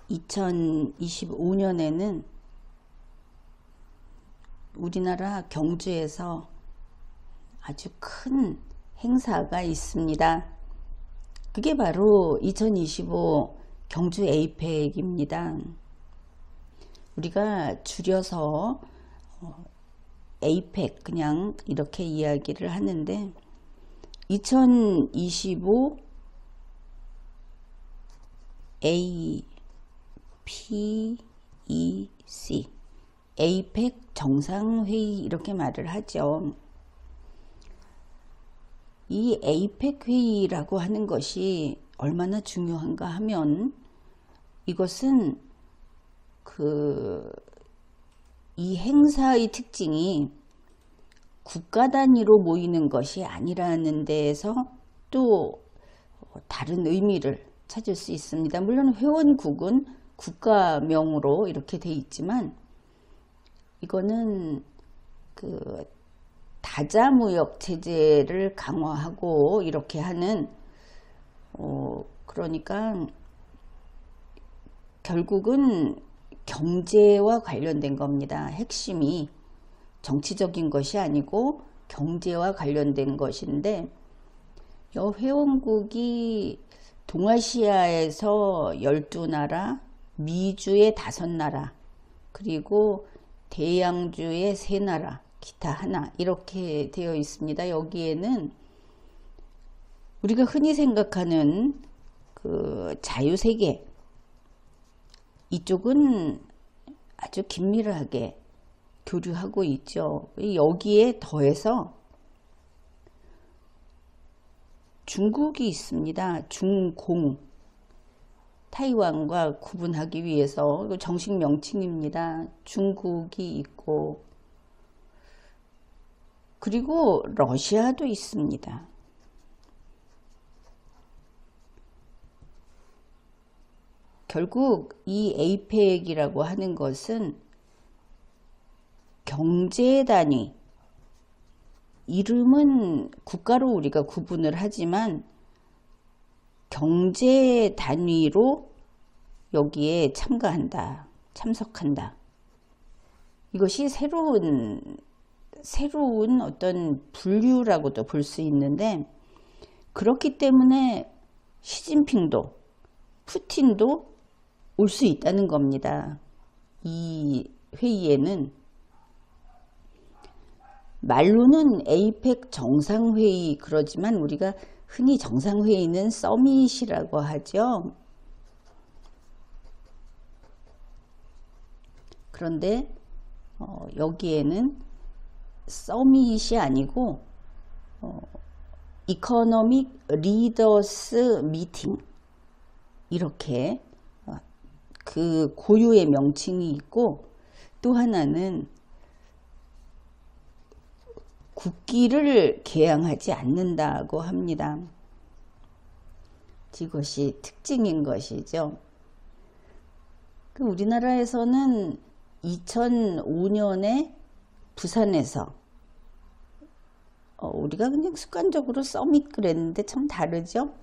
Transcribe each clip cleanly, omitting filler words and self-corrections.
2025년에는 우리나라 경주에서 아주 큰 행사가 있습니다. 그게 바로 2025 경주 에이펙입니다. 우리가 줄여서 에이펙 그냥 이렇게 이야기를 하는데 2025 APEC 에이펙 정상회의 이렇게 말을 하죠. 이 에이펙 회의라고 하는 것이 얼마나 중요한가 하면 이것은 이 행사의 특징이 국가 단위로 모이는 것이 아니라는 데에서 또 다른 의미를 찾을 수 있습니다. 물론 회원국은 국가명으로 이렇게 돼 있지만 이거는 다자무역 체제를 강화하고 이렇게 하는 그러니까 결국은 경제와 관련된 겁니다. 핵심이 정치적인 것이 아니고 경제와 관련된 것인데 이 회원국이 동아시아에서 12나라, 미주의 5나라, 그리고 대양주의 3나라, 기타 하나 이렇게 되어 있습니다. 여기에는 우리가 흔히 생각하는 자유세계 이쪽은 아주 긴밀하게 교류하고 있죠. 여기에 더해서 중국이 있습니다. 중공, 타이완과 구분하기 위해서 정식 명칭입니다. 중국이 있고 그리고 러시아도 있습니다. 결국 이 에이펙이라고 하는 것은 경제 단위, 이름은 국가로 우리가 구분을 하지만 경제 단위로 여기에 참석한다. 이것이 새로운 어떤 분류라고도 볼 수 있는데 그렇기 때문에 시진핑도 푸틴도 올 수 있다는 겁니다. 이 회의에는 말로는 에이펙 정상회의 그러지만 우리가 흔히 정상회의는 서밋이라고 하죠. 그런데 여기에는 서밋이 아니고 이코노믹 리더스 미팅 이렇게 그 고유의 명칭이 있고 또 하나는 국기를 개양하지 않는다고 합니다. 이것이 특징인 것이죠. 우리나라에서는 2005년에 부산에서 우리가 그냥 습관적으로 서밋 그랬는데 참 다르죠.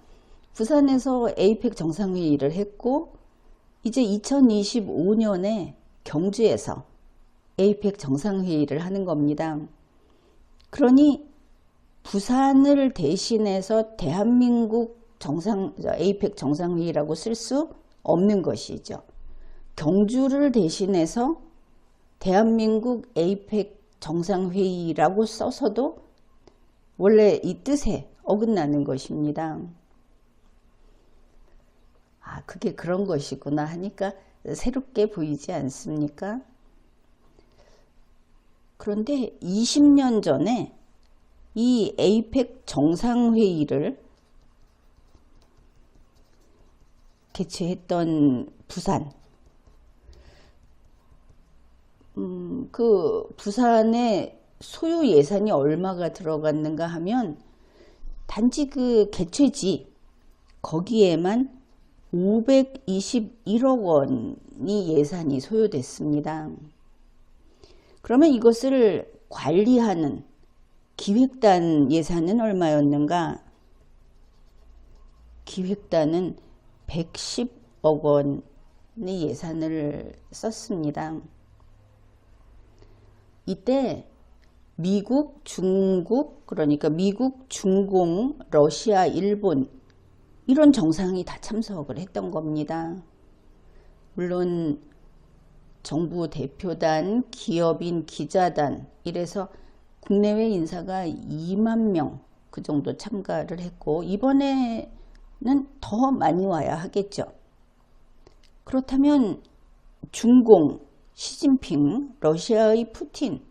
부산에서 에이펙 정상회의를 했고 이제 2025년에 경주에서 에이펙 정상회의를 하는 겁니다. 그러니 부산을 대신해서 대한민국 에이펙 정상회의라고 쓸 수 없는 것이죠. 경주를 대신해서 대한민국 에이펙 정상회의라고 써서도 원래 이 뜻에 어긋나는 것입니다. 그게 그런 것이구나 하니까 새롭게 보이지 않습니까? 그런데 20년 전에 이 에이펙 정상회의를 개최했던 부산, 그 부산에 소요 예산이 얼마가 들어갔는가 하면 단지 그 개최지 거기에만 521억 원이 예산이 소요됐습니다. 그러면 이것을 관리하는 기획단 예산은 얼마였는가? 기획단은 110억 원 예산을 썼습니다. 이때 미국, 중국, 그러니까 미국, 중공, 러시아, 일본 이런 정상이 다 참석을 했던 겁니다. 물론 정부 대표단, 기업인, 기자단 이래서 국내외 인사가 2만 명 그 정도 참가를 했고 이번에는 더 많이 와야 하겠죠. 그렇다면 중공, 시진핑, 러시아의 푸틴,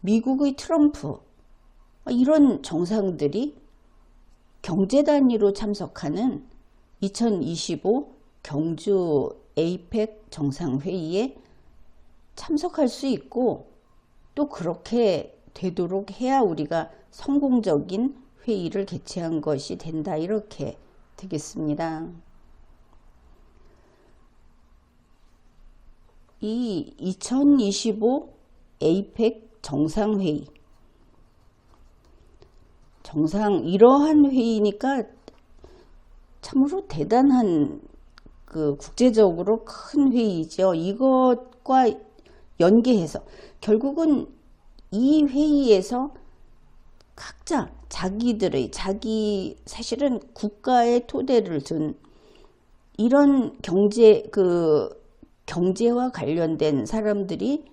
미국의 트럼프 이런 정상들이 경제 단위로 참석하는 2025 경주 에이펙 정상회의에 참석할 수 있고 또 그렇게 되도록 해야 우리가 성공적인 회의를 개최한 것이 된다 이렇게 되겠습니다. 이 2025 에이펙 정상회의 이러한 회의니까 참으로 대단한 그 국제적으로 큰 회의죠. 이것과 연계해서 결국은 이 회의에서 각자 자기 사실은 국가의 토대를 둔 이런 경제와 관련된 사람들이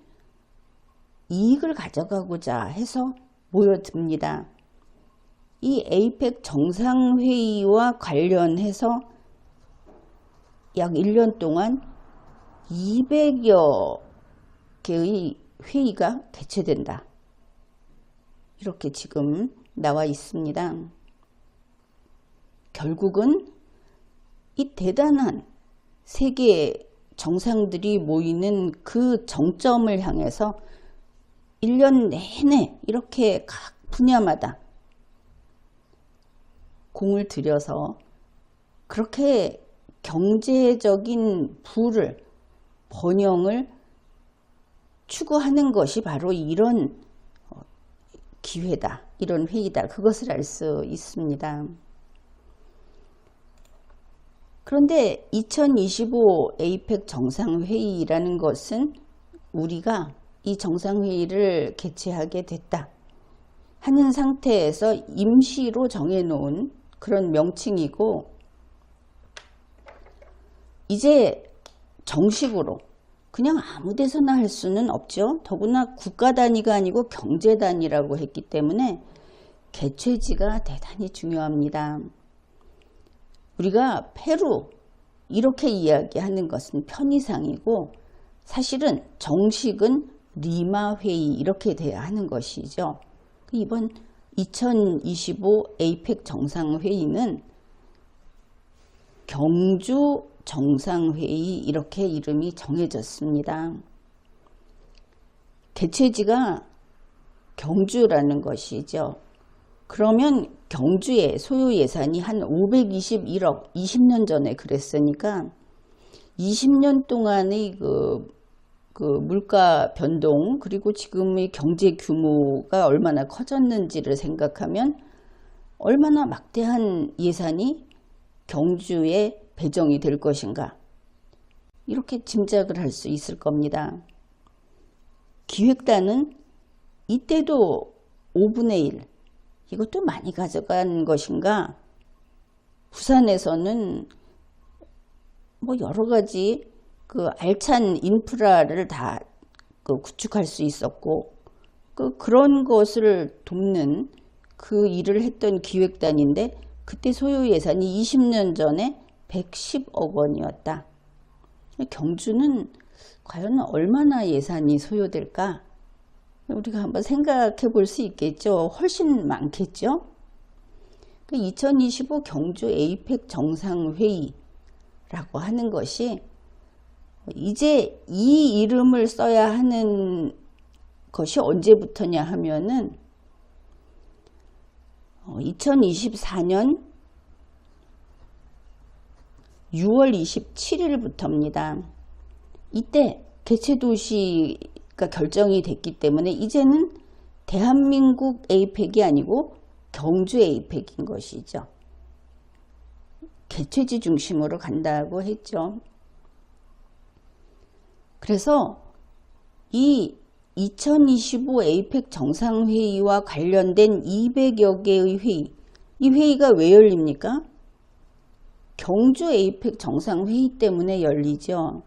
이익을 가져가고자 해서 모여듭니다. 이 에이펙 정상회의와 관련해서 약 1년 동안 200여 개의 회의가 개최된다. 이렇게 지금 나와 있습니다. 결국은 이 대단한 세계 정상들이 모이는 그 정점을 향해서 1년 내내 이렇게 각 분야마다 공을 들여서 그렇게 경제적인 부를 번영을 추구하는 것이 바로 이런 기회다, 이런 회의다, 그것을 알 수 있습니다. 그런데 2025 에이펙 정상회의라는 것은 우리가 이 정상회의를 개최하게 됐다 하는 상태에서 임시로 정해놓은 그런 명칭이고 이제 정식으로 그냥 아무 데서나 할 수는 없죠. 더구나 국가 단위가 아니고 경제 단위라고 했기 때문에 개최지가 대단히 중요합니다. 우리가 페루 이렇게 이야기하는 것은 편의상이고 사실은 정식은 리마 회의 이렇게 돼야 하는 것이죠. 이번 2025 에이펙 정상회의는 경주 정상회의 이렇게 이름이 정해졌습니다. 개최지가 경주라는 것이죠. 그러면 경주의 소요 예산이 한 521억 20년 전에 그랬으니까 20년 동안의 그 물가 변동 그리고 지금의 경제 규모가 얼마나 커졌는지를 생각하면 얼마나 막대한 예산이 경주에 배정이 될 것인가 이렇게 짐작을 할 수 있을 겁니다. 기획단은 이때도 5분의 1 이것도 많이 가져간 것인가. 부산에서는 뭐 여러 가지 그 알찬 인프라를 다 구축할 수 있었고 그런 것을 돕는 그 일을 했던 기획단인데 그때 소요 예산이 20년 전에 110억 원이었다. 경주는 과연 얼마나 예산이 소요될까? 우리가 한번 생각해 볼 수 있겠죠. 훨씬 많겠죠. 2025 경주 에이펙 정상회의라고 하는 것이 이제 이 이름을 써야 하는 것이 언제부터냐 하면은 2024년 6월 27일부터입니다. 이때 개최 도시가 결정이 됐기 때문에 이제는 대한민국 에이펙이 아니고 경주 에이펙인 것이죠. 개최지 중심으로 간다고 했죠. 그래서 이 2025 에이펙 정상회의와 관련된 200여 개의 회의, 이 회의가 왜 열립니까? 경주 에이펙 정상회의 때문에 열리죠.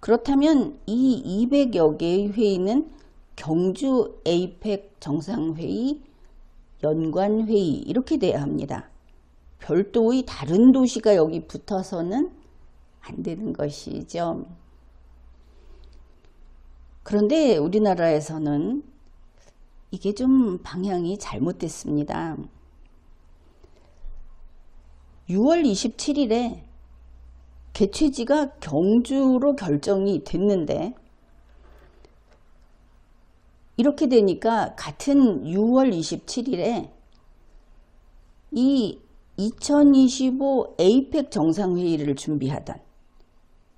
그렇다면 이 200여 개의 회의는 경주 에이펙 정상회의, 연관회의 이렇게 돼야 합니다. 별도의 다른 도시가 여기 붙어서는 안 되는 것이죠. 그런데 우리나라에서는 이게 좀 방향이 잘못됐습니다. 6월 27일에 개최지가 경주로 결정이 됐는데 이렇게 되니까 같은 6월 27일에 이 2025 에이펙 정상회의를 준비하던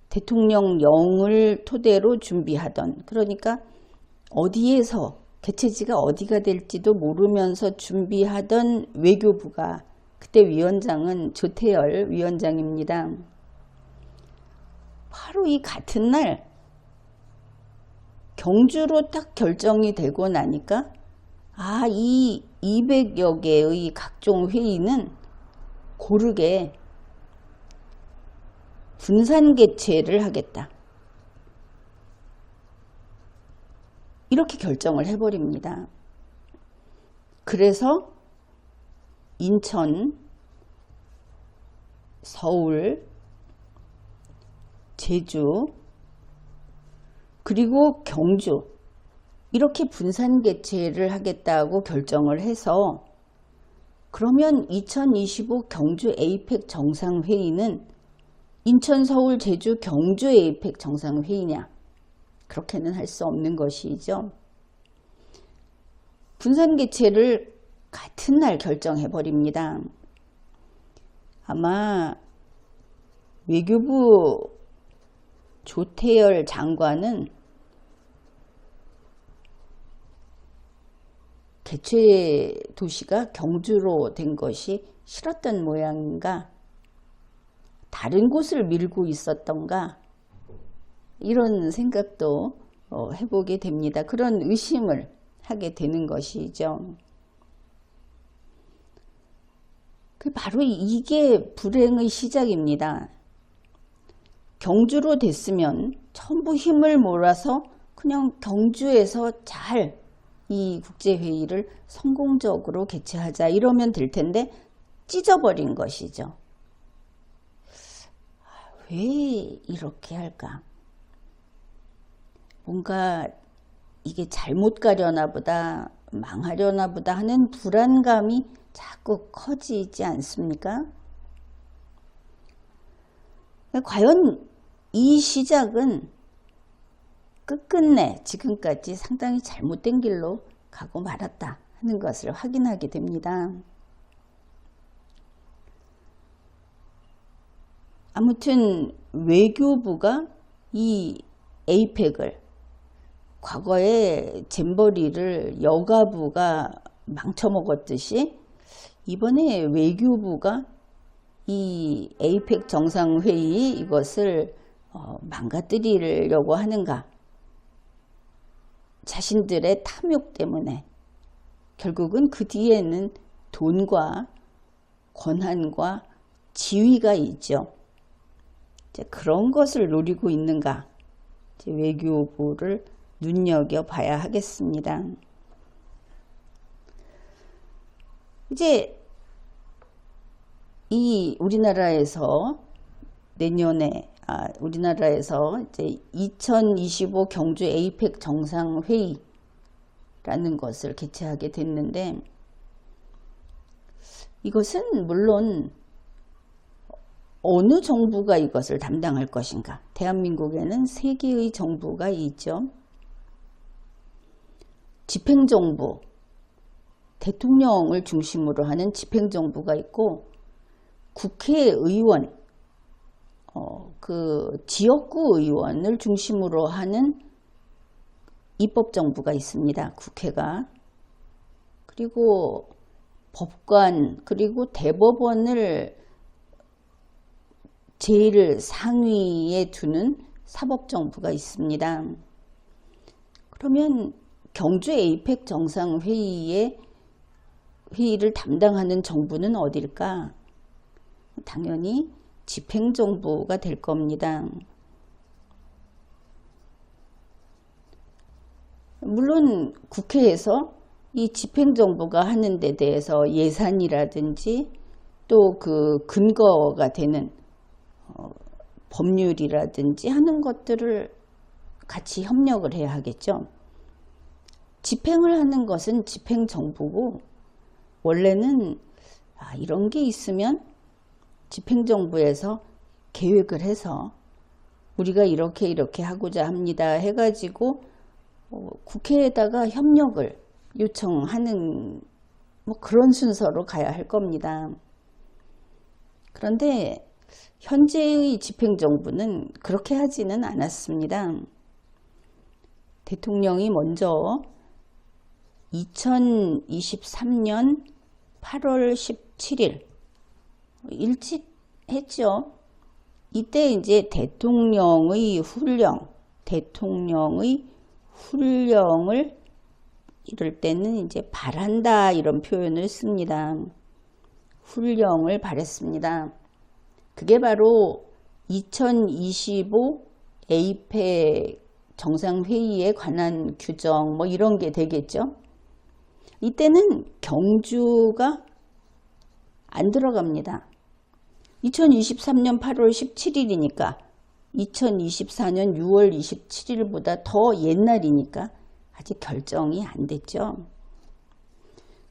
대통령령을 토대로 준비하던, 그러니까 어디에서 개최지가 어디가 될지도 모르면서 준비하던 외교부가, 그때 위원장은 조태열 위원장입니다. 바로 이 같은 날 경주로 딱 결정이 되고 나니까 이 200여 개의 각종 회의는 고르게 분산 개최를 하겠다, 이렇게 결정을 해버립니다. 그래서 인천, 서울, 제주, 그리고 경주 이렇게 분산 개최를 하겠다고 결정을 해서, 그러면 2025 경주 에이펙 정상회의는 인천, 서울, 제주, 경주 에이펙 정상회의냐? 그렇게는 할 수 없는 것이죠. 분산 개최를 같은 날 결정해 버립니다. 아마 외교부 조태열 장관은 개최 도시가 경주로 된 것이 싫었던 모양인가, 다른 곳을 밀고 있었던가, 이런 생각도 해보게 됩니다. 그런 의심을 하게 되는 것이죠. 바로 이게 불행의 시작입니다. 경주로 됐으면 전부 힘을 몰아서 그냥 경주에서 잘 이 국제회의를 성공적으로 개최하자, 이러면 될 텐데 찢어버린 것이죠. 왜 이렇게 할까? 뭔가 이게 잘못 가려나 보다, 망하려나 보다 하는 불안감이 자꾸 커지지 않습니까? 과연 이 시작은 끝끝내 지금까지 상당히 잘못된 길로 가고 말았다 하는 것을 확인하게 됩니다. 아무튼 외교부가 이 에이펙을, 과거에 잼버리를 여가부가 망쳐먹었듯이 이번에 외교부가 이 에이펙 정상회의 이것을 망가뜨리려고 하는가, 자신들의 탐욕 때문에. 결국은 그 뒤에는 돈과 권한과 지위가 있죠. 이제 그런 것을 노리고 있는가, 이제 외교부를 눈여겨봐야 하겠습니다. 이제 이 우리나라에서 내년에 우리나라에서 이제 2025 경주 에이펙 정상회의라는 것을 개최하게 됐는데, 이것은 물론 어느 정부가 이것을 담당할 것인가? 대한민국에는 3개의 정부가 있죠. 집행정부, 대통령을 중심으로 하는 집행정부가 있고, 국회의원, 그 지역구 의원을 중심으로 하는 입법정부가 있습니다. 국회가. 그리고 법관, 그리고 대법원을 제일 상위에 두는 사법정부가 있습니다. 그러면 경주 에이펙 정상회의의 회의를 담당하는 정부는 어딜까? 당연히 집행정부가 될 겁니다. 물론 국회에서 이 집행정부가 하는 데 대해서 예산이라든지 또 그 근거가 되는 법률이라든지 하는 것들을 같이 협력을 해야 하겠죠. 집행을 하는 것은 집행정부고, 원래는 이런 게 있으면 집행정부에서 계획을 해서 우리가 이렇게 하고자 합니다 해가지고 국회에다가 협력을 요청하는 그런 순서로 가야 할 겁니다. 그런데 현재의 집행정부는 그렇게 하지는 않았습니다. 대통령이 먼저 2023년 8월 17일 일찍 했죠. 이때 이제 대통령의 훈령을 이럴 때는 이제 바란다 이런 표현을 씁니다. 훈령을 바랬습니다. 그게 바로 2025 에이펙 정상회의에 관한 규정 이런 게 되겠죠. 이때는 경주가 안 들어갑니다. 2023년 8월 17일이니까 2024년 6월 27일보다 더 옛날이니까 아직 결정이 안 됐죠.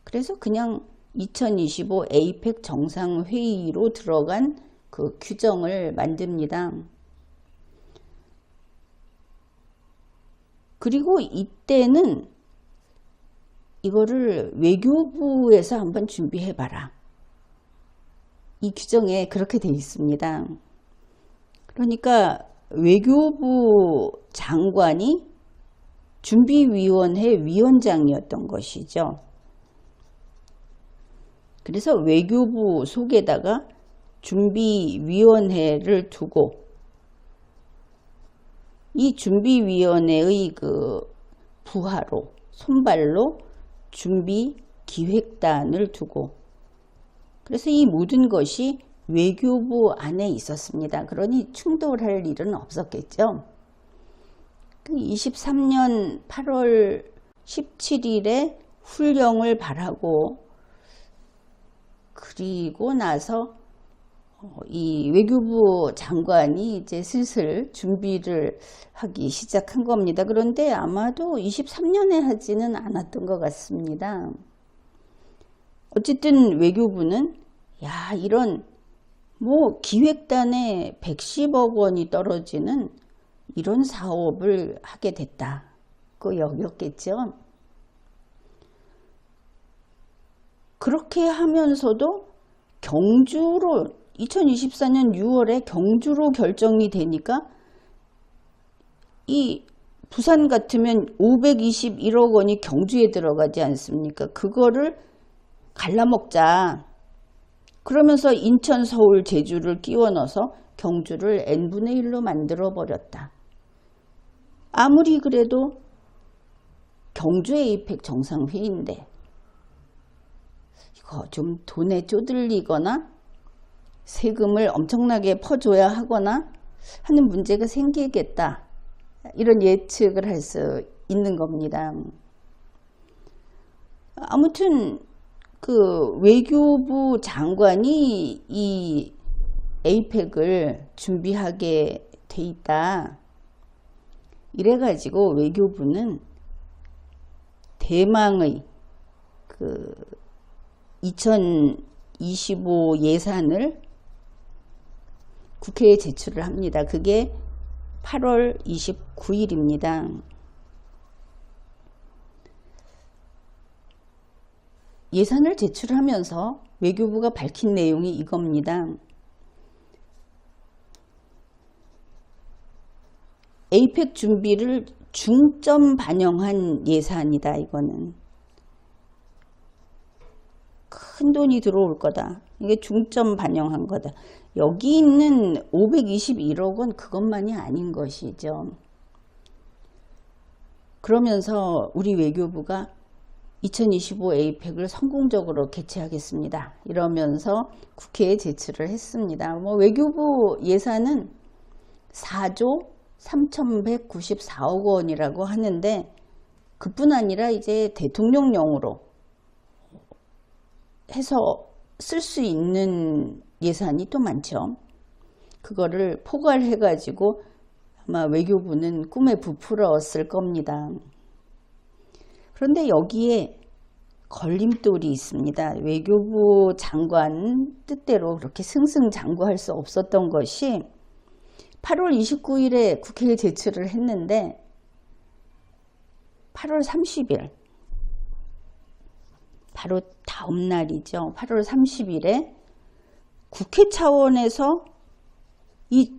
그래서 그냥 2025 에이펙 정상회의로 들어간 그 규정을 만듭니다. 그리고 이때는 이거를 외교부에서 한번 준비해봐라. 이 규정에 그렇게 되어 있습니다. 그러니까 외교부 장관이 준비위원회 위원장이었던 것이죠. 그래서 외교부 속에다가 준비위원회를 두고 이 준비위원회의 그 부하로 손발로 준비기획단을 두고, 그래서 이 모든 것이 외교부 안에 있었습니다. 그러니 충돌할 일은 없었겠죠. 23년 8월 17일에 훈령을 발하고, 그리고 나서 이 외교부 장관이 이제 슬슬 준비를 하기 시작한 겁니다. 그런데 아마도 23년에 하지는 않았던 것 같습니다. 어쨌든 외교부는 이런 기획단에 110억 원이 떨어지는 이런 사업을 하게 됐다고 여겼겠죠. 그렇게 하면서도 경주로 2024년 6월에 경주로 결정이 되니까 이 부산 같으면 521억 원이 경주에 들어가지 않습니까? 그거를 갈라먹자. 그러면서 인천, 서울, 제주를 끼워 넣어서 경주를 n분의 1로 만들어 버렸다. 아무리 그래도 경주 에이펙 정상회의인데 이거 좀 돈에 쪼들리거나 세금을 엄청나게 퍼줘야 하거나 하는 문제가 생기겠다. 이런 예측을 할 수 있는 겁니다. 아무튼 그 외교부 장관이 이 에이펙을 준비하게 돼 있다. 이래가지고 외교부는 대망의 그 2025 예산을 국회에 제출을 합니다. 그게 8월 29일입니다. 예산을 제출하면서 외교부가 밝힌 내용이 이겁니다. 에이펙 준비를 중점 반영한 예산이다. 이거는 큰 돈이 들어올 거다. 이게 중점 반영한 거다. 여기 있는 521억 원 그것만이 아닌 것이죠. 그러면서 우리 외교부가 2025 에이펙을 성공적으로 개최하겠습니다. 이러면서 국회에 제출을 했습니다. 외교부 예산은 4조 3,194억 원이라고 하는데 그뿐 아니라 이제 대통령령으로 해서 쓸 수 있는 예산이 또 많죠. 그거를 포괄해 가지고 아마 외교부는 꿈에 부풀었을 겁니다. 그런데 여기에 걸림돌이 있습니다. 외교부 장관 뜻대로 그렇게 승승장구할 수 없었던 것이 8월 29일에 국회에 제출을 했는데 8월 30일 바로 다음 날이죠. 8월 30일에 국회 차원에서 이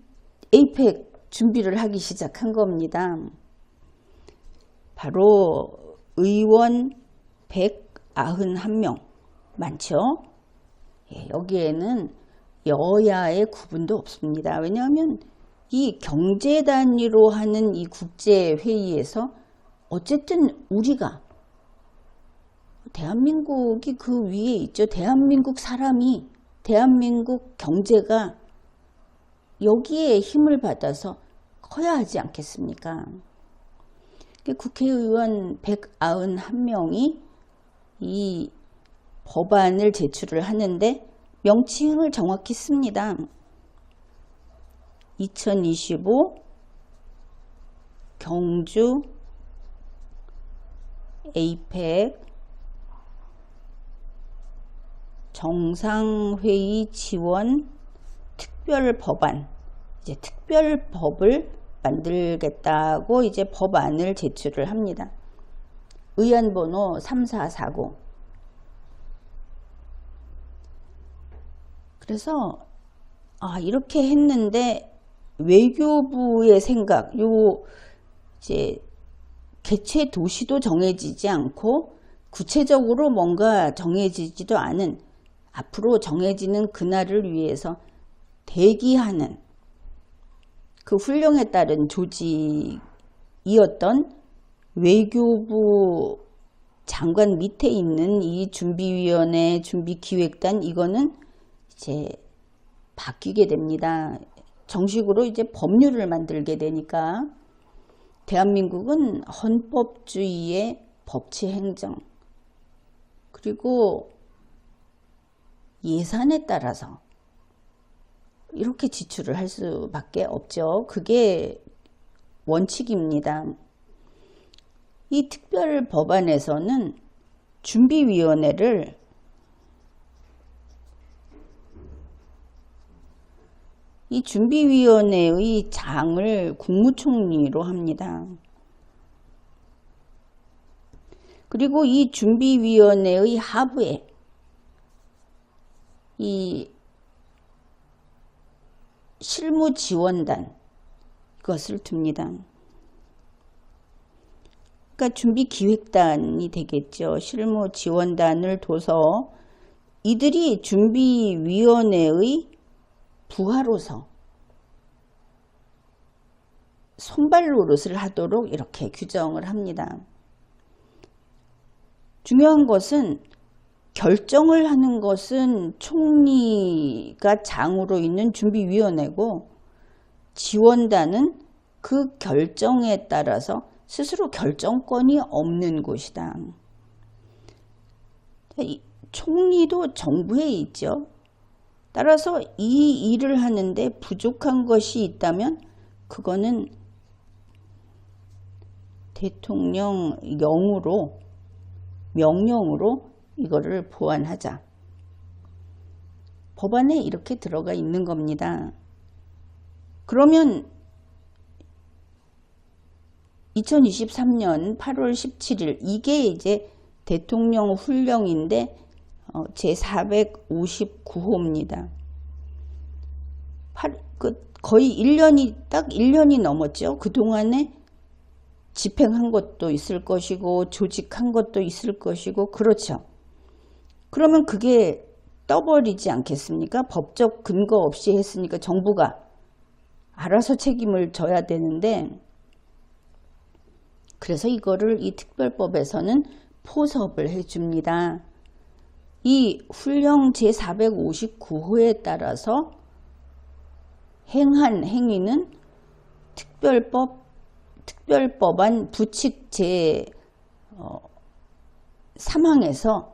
에이펙 준비를 하기 시작한 겁니다. 바로 의원 191명 많죠? 여기에는 여야의 구분도 없습니다. 왜냐하면 이 경제 단위로 하는 이 국제회의에서 어쨌든 우리가 대한민국이 그 위에 있죠. 대한민국 사람이 대한민국 경제가 여기에 힘을 받아서 커야 하지 않겠습니까? 국회의원 191명이 이 법안을 제출을 하는데 명칭을 정확히 씁니다. 2025 경주 에이펙 정상회의 지원 특별법안, 이제 특별법을 만들겠다고 이제 법안을 제출을 합니다. 의안번호 3440. 그래서 이렇게 했는데 외교부의 생각, 이제 개최 도시도 정해지지 않고 구체적으로 뭔가 정해지지도 않은 앞으로 정해지는 그날을 위해서 대기하는 그 훈령에 따른 조직이었던 외교부 장관 밑에 있는 이 준비위원회, 준비기획단 이거는 이제 바뀌게 됩니다. 정식으로 이제 법률을 만들게 되니까 대한민국은 헌법주의의 법치행정 그리고 예산에 따라서 이렇게 지출을 할 수밖에 없죠. 그게 원칙입니다. 이 특별 법안에서는 준비위원회를 이 준비위원회의 장을 국무총리로 합니다. 그리고 이 준비위원회의 하부에 이 실무지원단 이것을 둡니다. 그러니까 준비기획단이 되겠죠. 실무지원단을 둬서 이들이 준비위원회의 부하로서 손발 노릇을 하도록 이렇게 규정을 합니다. 중요한 것은 결정을 하는 것은 총리가 장으로 있는 준비위원회고 지원단은 그 결정에 따라서 스스로 결정권이 없는 곳이다. 총리도 정부에 있죠. 따라서 이 일을 하는데 부족한 것이 있다면 그거는 대통령령으로 명령으로 이거를 보완하자. 법안에 이렇게 들어가 있는 겁니다. 그러면 2023년 8월 17일 이게 이제 대통령 훈령인데 제459호입니다. 거의 1년이 딱 1년이 넘었죠. 그동안에 집행한 것도 있을 것이고 조직한 것도 있을 것이고 그렇죠. 그러면 그게 떠버리지 않겠습니까? 법적 근거 없이 했으니까 정부가 알아서 책임을 져야 되는데, 그래서 이거를 이 특별법에서는 포섭을 해줍니다. 이 훈령 제459호에 따라서 행한 행위는 특별법안 부칙 제3항에서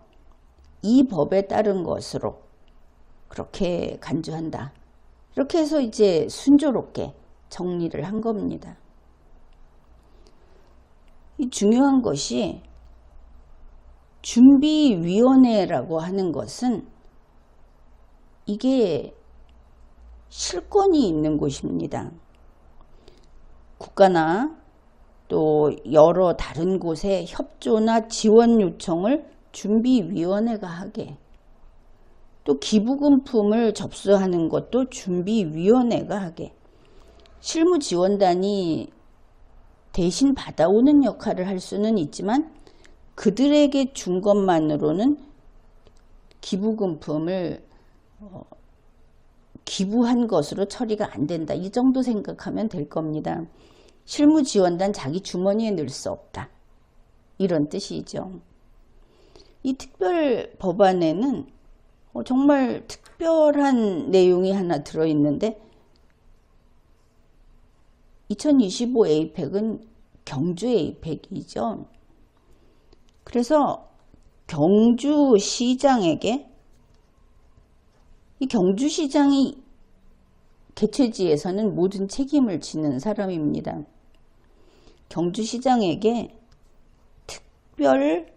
이 법에 따른 것으로 그렇게 간주한다. 이렇게 해서 이제 순조롭게 정리를 한 겁니다. 이 중요한 것이 준비위원회라고 하는 것은 이게 실권이 있는 곳입니다. 국가나 또 여러 다른 곳에 협조나 지원 요청을 준비위원회가 하게, 또 기부금품을 접수하는 것도 준비위원회가 하게, 실무지원단이 대신 받아오는 역할을 할 수는 있지만 그들에게 준 것만으로는 기부금품을 기부한 것으로 처리가 안 된다. 이 정도 생각하면 될 겁니다. 실무지원단 자기 주머니에 넣을 수 없다. 이런 뜻이죠. 이 특별법안에는 정말 특별한 내용이 하나 들어있는데, 2025 에이펙은 경주 에이펙이죠. 그래서 경주시장에게, 이 경주시장이 개최지에서는 모든 책임을 지는 사람입니다. 경주시장에게 특별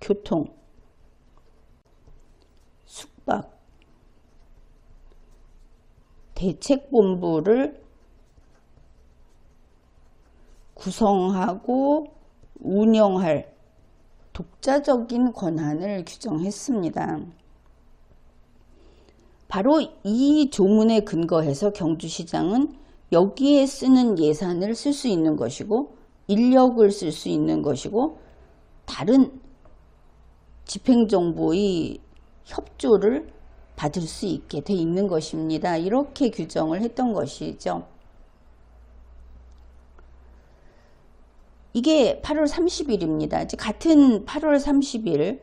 교통, 숙박, 대책본부를 구성하고 운영할 독자적인 권한을 규정했습니다. 바로 이 조문에 근거해서 경주시장은 여기에 쓰는 예산을 쓸 수 있는 것이고, 인력을 쓸 수 있는 것이고, 다른 집행정부의 협조를 받을 수 있게 돼 있는 것입니다. 이렇게 규정을 했던 것이죠. 이게 8월 30일입니다. 같은 8월 30일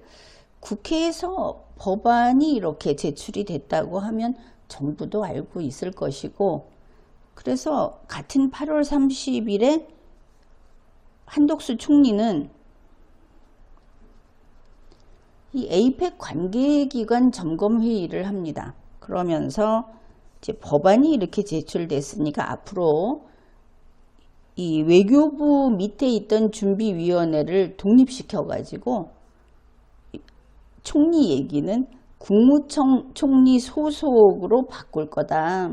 국회에서 법안이 이렇게 제출이 됐다고 하면 정부도 알고 있을 것이고, 그래서 같은 8월 30일에 한덕수 총리는 이 에이펙 관계기관 점검회의를 합니다. 그러면서 이제 법안이 이렇게 제출됐으니까 앞으로 이 외교부 밑에 있던 준비위원회를 독립시켜가지고 총리 얘기는 국무총리 소속으로 바꿀 거다.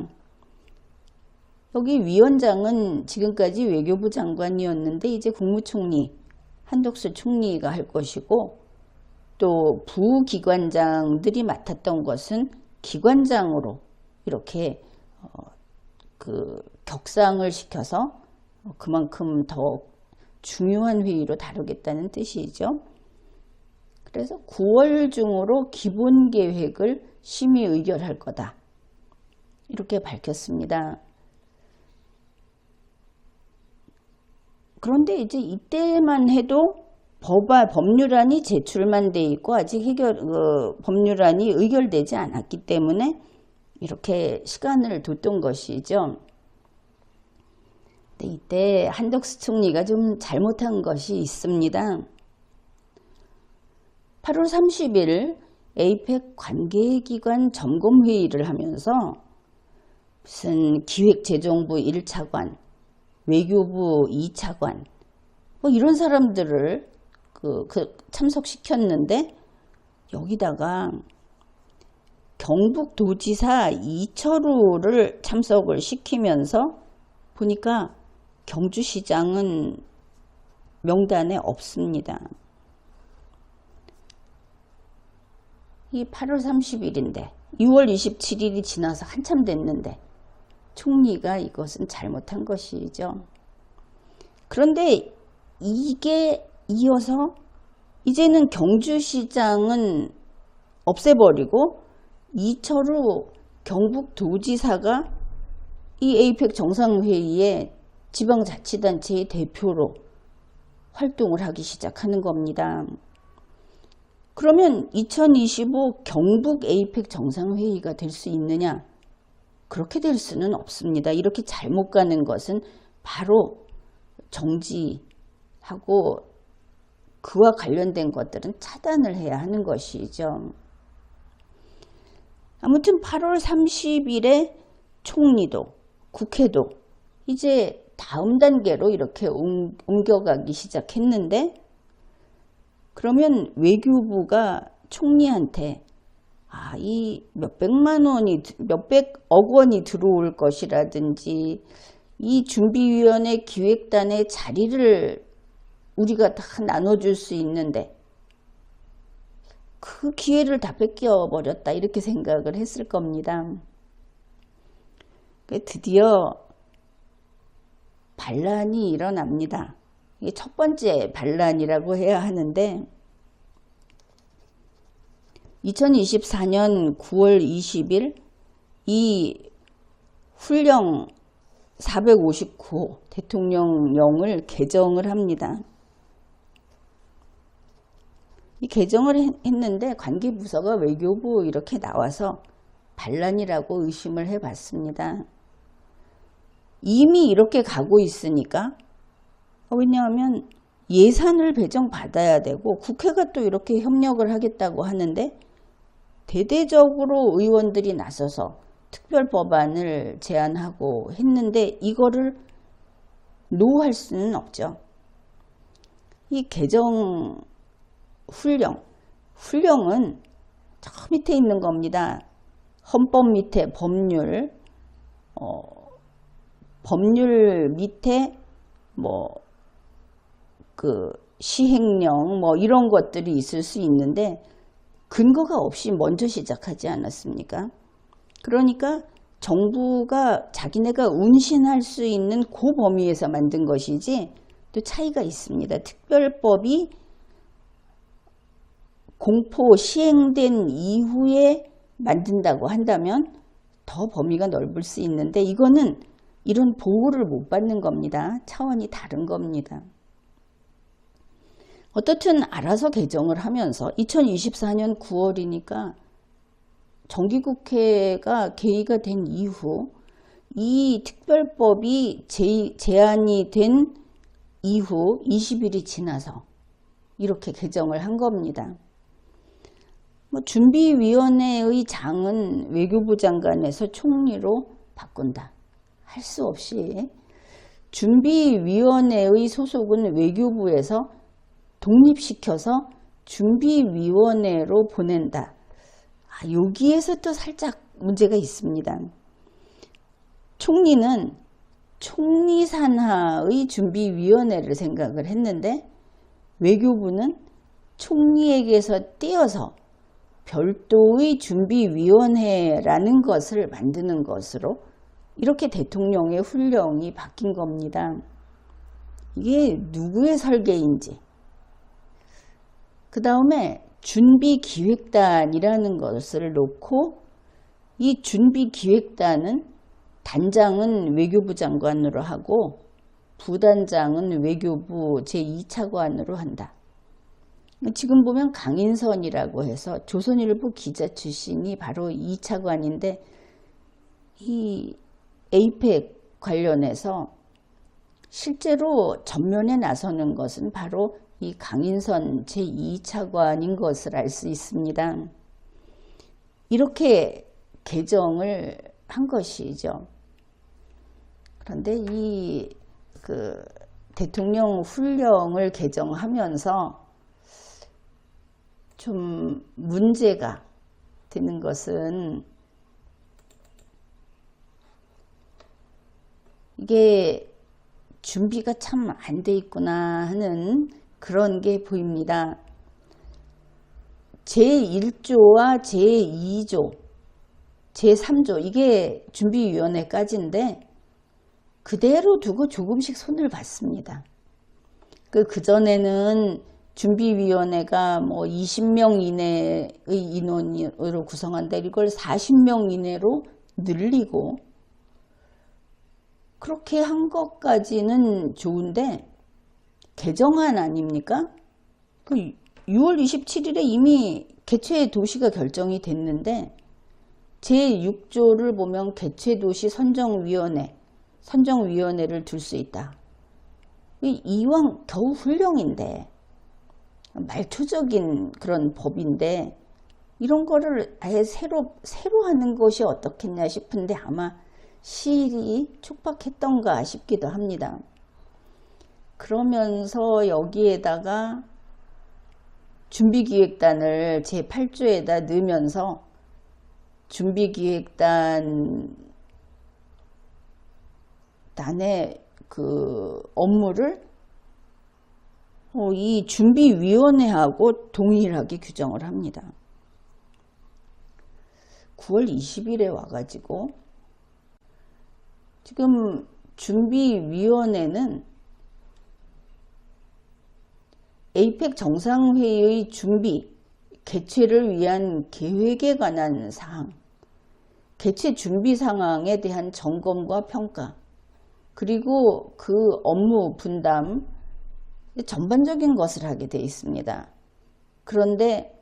여기 위원장은 지금까지 외교부 장관이었는데 이제 국무총리 한덕수 총리가 할 것이고, 또 부기관장들이 맡았던 것은 기관장으로 이렇게 격상을 시켜서 그만큼 더 중요한 회의로 다루겠다는 뜻이죠. 그래서 9월 중으로 기본 계획을 심의 의결할 거다. 이렇게 밝혔습니다. 그런데 이제 이때만 해도 법률안이 제출만 돼 있고 아직 법률안이 의결되지 않았기 때문에 이렇게 시간을 뒀던 것이죠. 근데 이때 한덕수 총리가 좀 잘못한 것이 있습니다. 8월 30일 에이펙 관계기관 점검회의를 하면서 무슨 기획재정부 1차관, 외교부 2차관, 뭐 이런 사람들을 참석시켰는데, 여기다가 경북도지사 이철우를 참석을 시키면서 보니까 경주시장은 명단에 없습니다. 이 8월 30일인데 6월 27일이 지나서 한참 됐는데 총리가 이것은 잘못한 것이죠. 그런데 이게 이어서 이제는 경주시장은 없애버리고 이철우 경북도지사가 이 에이펙 정상회의에 지방자치단체의 대표로 활동을 하기 시작하는 겁니다. 그러면 2025 경북 에이펙 정상회의가 될 수 있느냐? 그렇게 될 수는 없습니다. 이렇게 잘못 가는 것은 바로 정지하고 그와 관련된 것들은 차단을 해야 하는 것이죠. 아무튼 8월 30일에 총리도 국회도 이제 다음 단계로 이렇게 옮겨가기 시작했는데, 그러면 외교부가 총리한테 이 몇백억 원이 들어올 것이라든지 이 준비위원회 기획단의 자리를 우리가 다 나눠줄 수 있는데 그 기회를 다 뺏겨버렸다, 이렇게 생각을 했을 겁니다. 드디어 반란이 일어납니다. 이게 첫 번째 반란이라고 해야 하는데, 2024년 9월 20일 이 훈령 459호 대통령령을 개정을 합니다. 이 개정을 했는데 관계부서가 외교부 이렇게 나와서 반란이라고 의심을 해봤습니다. 이미 이렇게 가고 있으니까, 왜냐하면 예산을 배정받아야 되고 국회가 또 이렇게 협력을 하겠다고 하는데 대대적으로 의원들이 나서서 특별법안을 제안하고 했는데 이거를 노할 수는 없죠. 이 개정 훈령은 저 밑에 있는 겁니다. 헌법 밑에 법률, 법률 밑에 시행령 이런 것들이 있을 수 있는데 근거가 없이 먼저 시작하지 않았습니까? 그러니까 정부가 자기네가 운신할 수 있는 그 범위에서 만든 것이지 또 차이가 있습니다. 특별법이 공포 시행된 이후에 만든다고 한다면 더 범위가 넓을 수 있는데 이거는 이런 보호를 못 받는 겁니다. 차원이 다른 겁니다. 어떻든 알아서 개정을 하면서 2024년 9월이니까 정기국회가 개의가 된 이후 이 특별법이 제안이 된 이후 20일이 지나서 이렇게 개정을 한 겁니다. 준비위원회의 장은 외교부 장관에서 총리로 바꾼다. 할 수 없이 준비위원회의 소속은 외교부에서 독립시켜서 준비위원회로 보낸다. 여기에서 또 살짝 문제가 있습니다. 총리는 총리 산하의 준비위원회를 생각을 했는데 외교부는 총리에게서 떼어서 별도의 준비위원회라는 것을 만드는 것으로 이렇게 대통령의 훈령이 바뀐 겁니다. 이게 누구의 설계인지. 그 다음에 준비기획단이라는 것을 놓고 이 준비기획단은 단장은 외교부 장관으로 하고 부단장은 외교부 제2차관으로 한다. 지금 보면 강인선이라고 해서 조선일보 기자 출신이 바로 2차관인데 이 에이펙 관련해서 실제로 전면에 나서는 것은 바로 이 강인선 제2차관인 것을 알 수 있습니다. 이렇게 개정을 한 것이죠. 그런데 이 대통령 훈령을 개정하면서 좀 문제가 되는 것은 이게 준비가 참 안 돼 있구나 하는 그런 게 보입니다. 제1조와 제2조, 제3조 이게 준비위원회까지인데 그대로 두고 조금씩 손을 봤습니다. 그전에는 준비위원회가 뭐 20명 이내의 인원으로 구성한다. 이걸 40명 이내로 늘리고 그렇게 한 것까지는 좋은데 개정안 아닙니까? 그 6월 27일에 이미 개최 도시가 결정이 됐는데 제6조를 보면 개최 도시 선정위원회를 둘 수 있다. 이왕 겨우 훈령인데 말투적인 그런 법인데 이런 거를 아예 새로 하는 것이 어떻겠냐 싶은데 아마 시일이 촉박했던가 싶기도 합니다. 그러면서 여기에다가 준비기획단을 제8조에다 넣으면서 준비기획단의 그 업무를 이 준비위원회하고 동일하게 규정을 합니다. 9월 20일에 와가지고 지금 준비위원회는 에이펙 정상회의의 준비, 개최를 위한 계획에 관한 사항, 개최 준비 상황에 대한 점검과 평가, 그리고 그 업무 분담, 전반적인 것을 하게 되어 있습니다. 그런데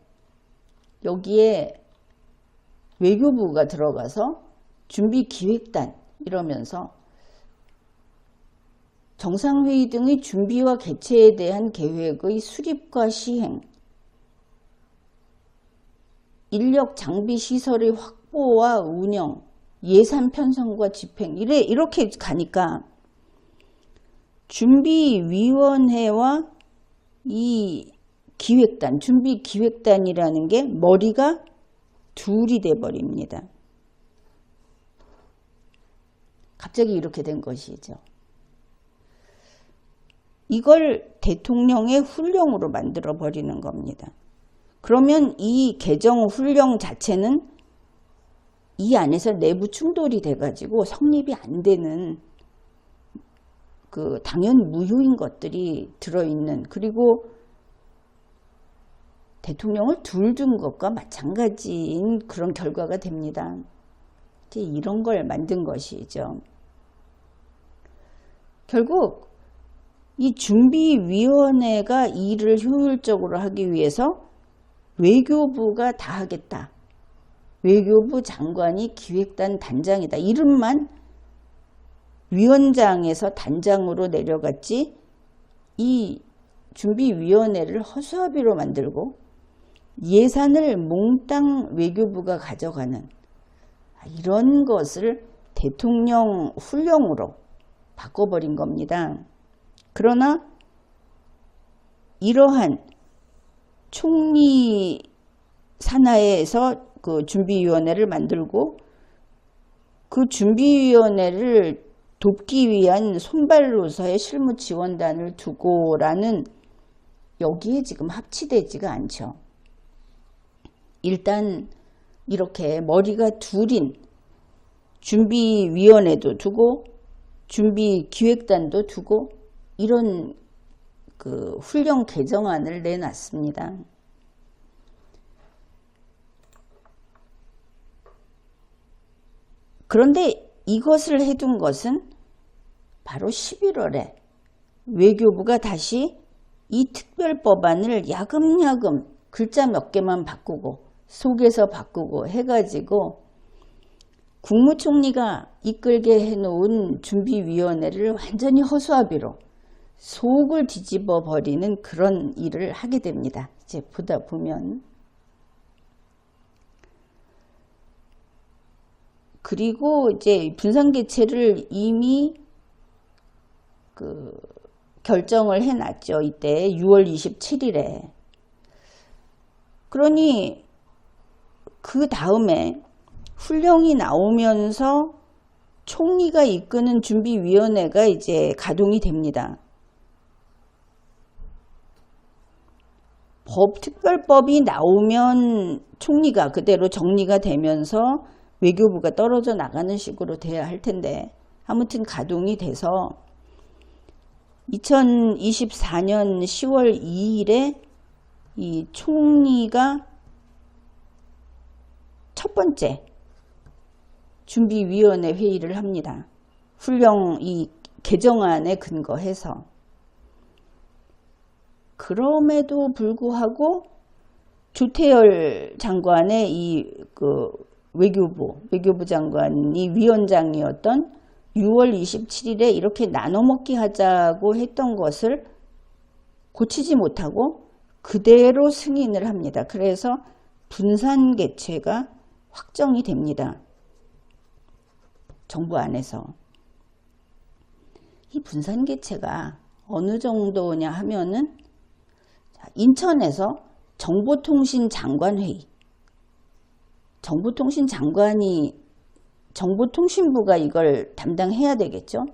여기에 외교부가 들어가서 준비기획단 이러면서 정상회의 등의 준비와 개최에 대한 계획의 수립과 시행, 인력 장비 시설의 확보와 운영, 예산 편성과 집행 이렇게 가니까 준비위원회와 이 기획단, 준비기획단이라는 게 머리가 둘이 돼버립니다. 갑자기 이렇게 된 것이죠. 이걸 대통령의 훈령으로 만들어 버리는 겁니다. 그러면 이 개정 훈령 자체는 이 안에서 내부 충돌이 돼가지고 성립이 안 되는 그 당연 무효인 것들이 들어있는, 그리고 대통령을 둘 둔 것과 마찬가지인 그런 결과가 됩니다. 이제 이런 걸 만든 것이죠. 결국 이 준비위원회가 일을 효율적으로 하기 위해서 외교부가 다 하겠다. 외교부 장관이 기획단 단장이다. 이름만 위원장에서 단장으로 내려갔지 이 준비위원회를 허수아비로 만들고 예산을 몽땅 외교부가 가져가는 이런 것을 대통령 훈령으로 바꿔버린 겁니다. 그러나 이러한 총리 산하에서 그 준비위원회를 만들고 그 준비위원회를 돕기 위한 손발노서의 실무지원단을 두고라는 여기에 지금 합치되지가 않죠. 일단 이렇게 머리가 둘인 준비위원회도 두고 준비기획단도 두고 이런 그 훈령 개정안을 내놨습니다. 그런데 이것을 해둔 것은 바로 11월에 외교부가 다시 이 특별법안을 야금야금 글자 몇 개만 바꾸고 속에서 바꾸고 해가지고 국무총리가 이끌게 해놓은 준비위원회를 완전히 허수아비로 속을 뒤집어 버리는 그런 일을 하게 됩니다. 이제 보다 보면. 그리고 이제 분산개최를 이미 결정을 해놨죠. 이때 6월 27일에. 그러니 그 다음에 훈령이 나오면서 총리가 이끄는 준비위원회가 이제 가동이 됩니다. 특별법이 나오면 총리가 그대로 정리가 되면서 외교부가 떨어져 나가는 식으로 돼야 할 텐데 아무튼 가동이 돼서 2024년 10월 2일에 이 총리가 첫 번째 준비위원회 회의를 합니다. 훈령 이 개정안에 근거해서. 그럼에도 불구하고 조태열 장관의 외교부 장관이 위원장이었던 6월 27일에 이렇게 나눠먹기 하자고 했던 것을 고치지 못하고 그대로 승인을 합니다. 그래서 분산 개최가 확정이 됩니다. 정부 안에서. 이 분산 개최가 어느 정도냐 하면은 인천에서 정보통신장관회의, 정보통신부가 이걸 담당해야 되겠죠.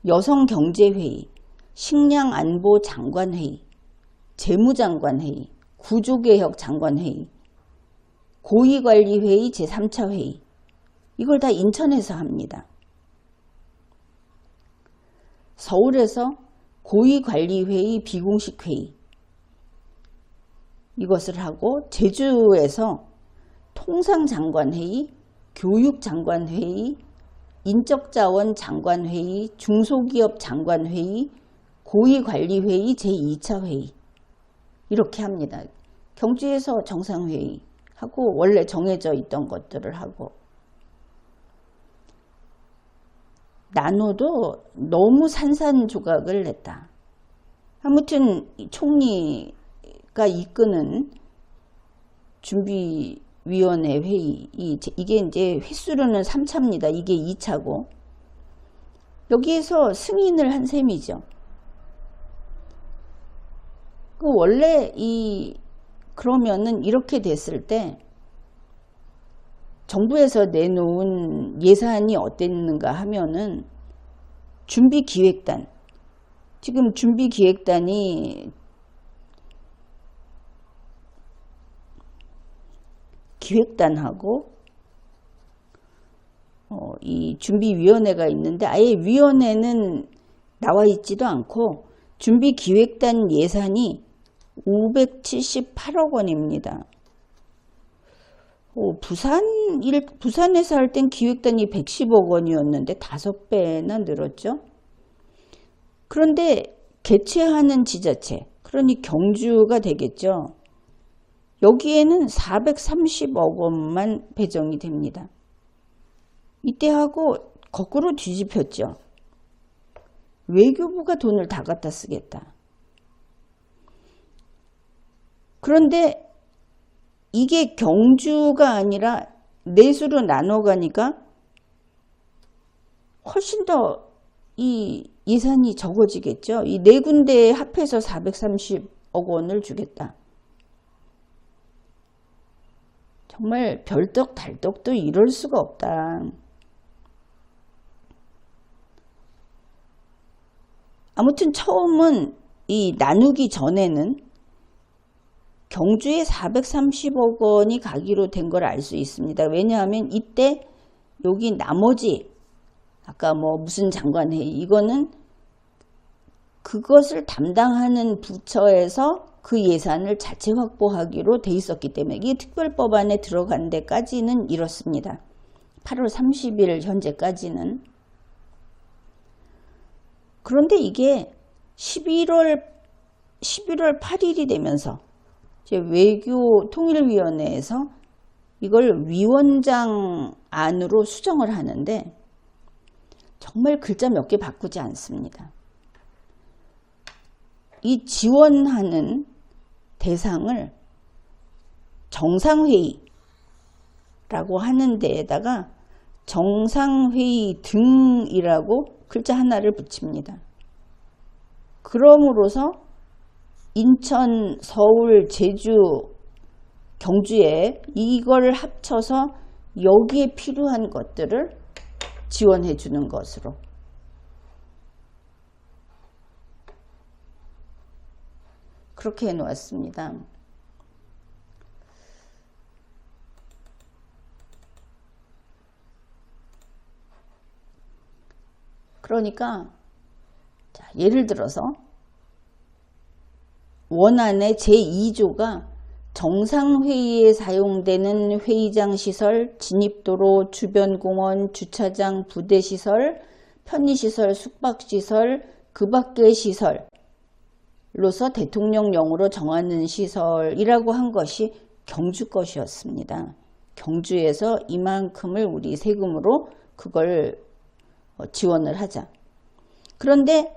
여성경제회의, 식량안보장관회의, 재무장관회의, 구조개혁장관회의, 고위관리회의 제3차 회의, 이걸 다 인천에서 합니다. 서울에서 고위관리회의 비공식 회의, 이것을 하고 제주에서 통상장관회의, 교육장관회의, 인적자원장관회의, 중소기업장관회의, 고위관리회의 제2차 회의 이렇게 합니다. 경주에서 정상회의 하고 원래 정해져 있던 것들을 하고 나눠도 너무 산산조각을 냈다. 아무튼 총리가 이끄는 준비위원회 회의, 이게 이제 횟수로는 3차입니다. 이게 2차고 여기에서 승인을 한 셈이죠. 원래 그러면은 이렇게 됐을 때 정부에서 내놓은 예산이 어땠는가 하면은 준비기획단, 지금 준비기획단이 기획단하고 이 준비위원회가 있는데 아예 위원회는 나와 있지도 않고 준비기획단 예산이 578억 원입니다. 부산에서 할 땐 기획단이 110억 원이었는데 5배나 늘었죠. 그런데 개최하는 지자체, 그러니 경주가 되겠죠. 여기에는 430억 원만 배정이 됩니다. 이때하고 거꾸로 뒤집혔죠. 외교부가 돈을 다 갖다 쓰겠다. 그런데 이게 경주가 아니라 내수로 나눠가니까 훨씬 더 이 예산이 적어지겠죠. 이 네 군데에 합해서 430억 원을 주겠다. 정말 별떡 달떡도 이럴 수가 없다. 아무튼 처음은 이 나누기 전에는 경주에 430억 원이 가기로 된 걸 알 수 있습니다. 왜냐하면 이때 여기 나머지 아까 뭐 무슨 장관회의 이거는 그것을 담당하는 부처에서 그 예산을 자체 확보하기로 돼 있었기 때문에 이게 특별법안에 들어간 데까지는 이렇습니다. 8월 30일 현재까지는. 그런데 이게 11월 8일이 되면서 외교통일위원회에서 이걸 위원장 안으로 수정을 하는데 정말 글자 몇 개 바꾸지 않습니다. 이 지원하는 대상을 정상회의라고 하는 데에다가 정상회의 등이라고 글자 하나를 붙입니다. 그럼으로써 인천, 서울, 제주, 경주에 이걸 합쳐서 여기에 필요한 것들을 지원해 주는 것으로. 그렇게 해놓았습니다. 그러니까 자, 예를 들어서 원안의 제2조가 정상회의에 사용되는 회의장 시설, 진입도로, 주변공원, 주차장, 부대시설, 편의시설, 숙박시설, 그 밖의 시설로서 대통령령으로 정하는 시설이라고 한 것이 경주 것이었습니다. 경주에서 이만큼을 우리 세금으로 그걸 지원을 하자. 그런데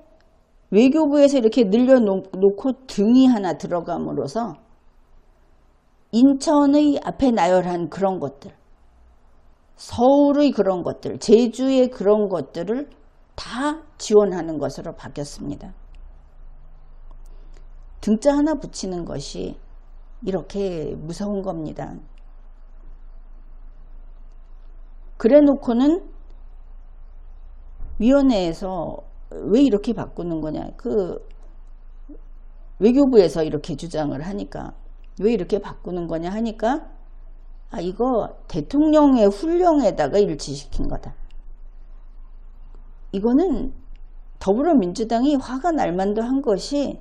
외교부에서 이렇게 늘려놓고 등이 하나 들어감으로써 인천의 앞에 나열한 그런 것들, 서울의 그런 것들, 제주의 그런 것들을 다 지원하는 것으로 바뀌었습니다. 등자 하나 붙이는 것이 이렇게 무서운 겁니다. 그래 놓고는 위원회에서 왜 이렇게 바꾸는 거냐, 외교부에서 이렇게 주장을 하니까 왜 이렇게 바꾸는 거냐 하니까 이거 대통령의 훈령에다가 일치시킨 거다. 이거는 더불어민주당이 화가 날 만도 한 것이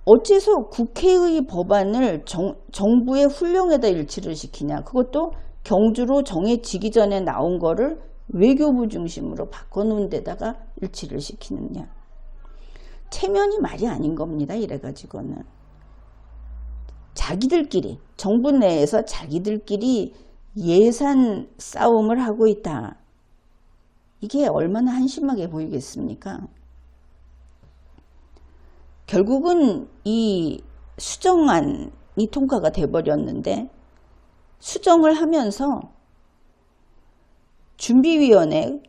어째서 국회의 법안을 정부의 훈령에다 일치를 시키냐. 그것도 경주로 정해지기 전에 나온 거를 외교부 중심으로 바꿔놓은 데다가 일치를 시키느냐. 체면이 말이 아닌 겁니다. 이래가지고는. 자기들끼리, 정부 내에서 자기들끼리 예산 싸움을 하고 있다. 이게 얼마나 한심하게 보이겠습니까? 결국은 이 수정안이 통과가 돼버렸는데, 수정을 하면서 준비위원회,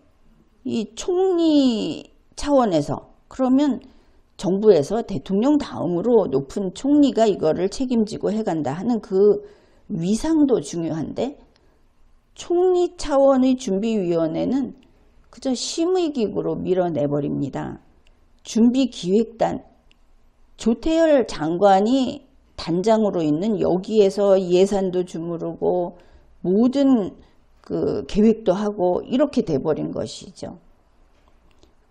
이 총리 차원에서, 그러면 정부에서 대통령 다음으로 높은 총리가 이거를 책임지고 해간다 하는 그 위상도 중요한데, 총리 차원의 준비위원회는 그저 심의기구로 밀어내버립니다. 준비기획단, 조태열 장관이 단장으로 있는 여기에서 예산도 주무르고 모든 그 계획도 하고 이렇게 돼버린 것이죠.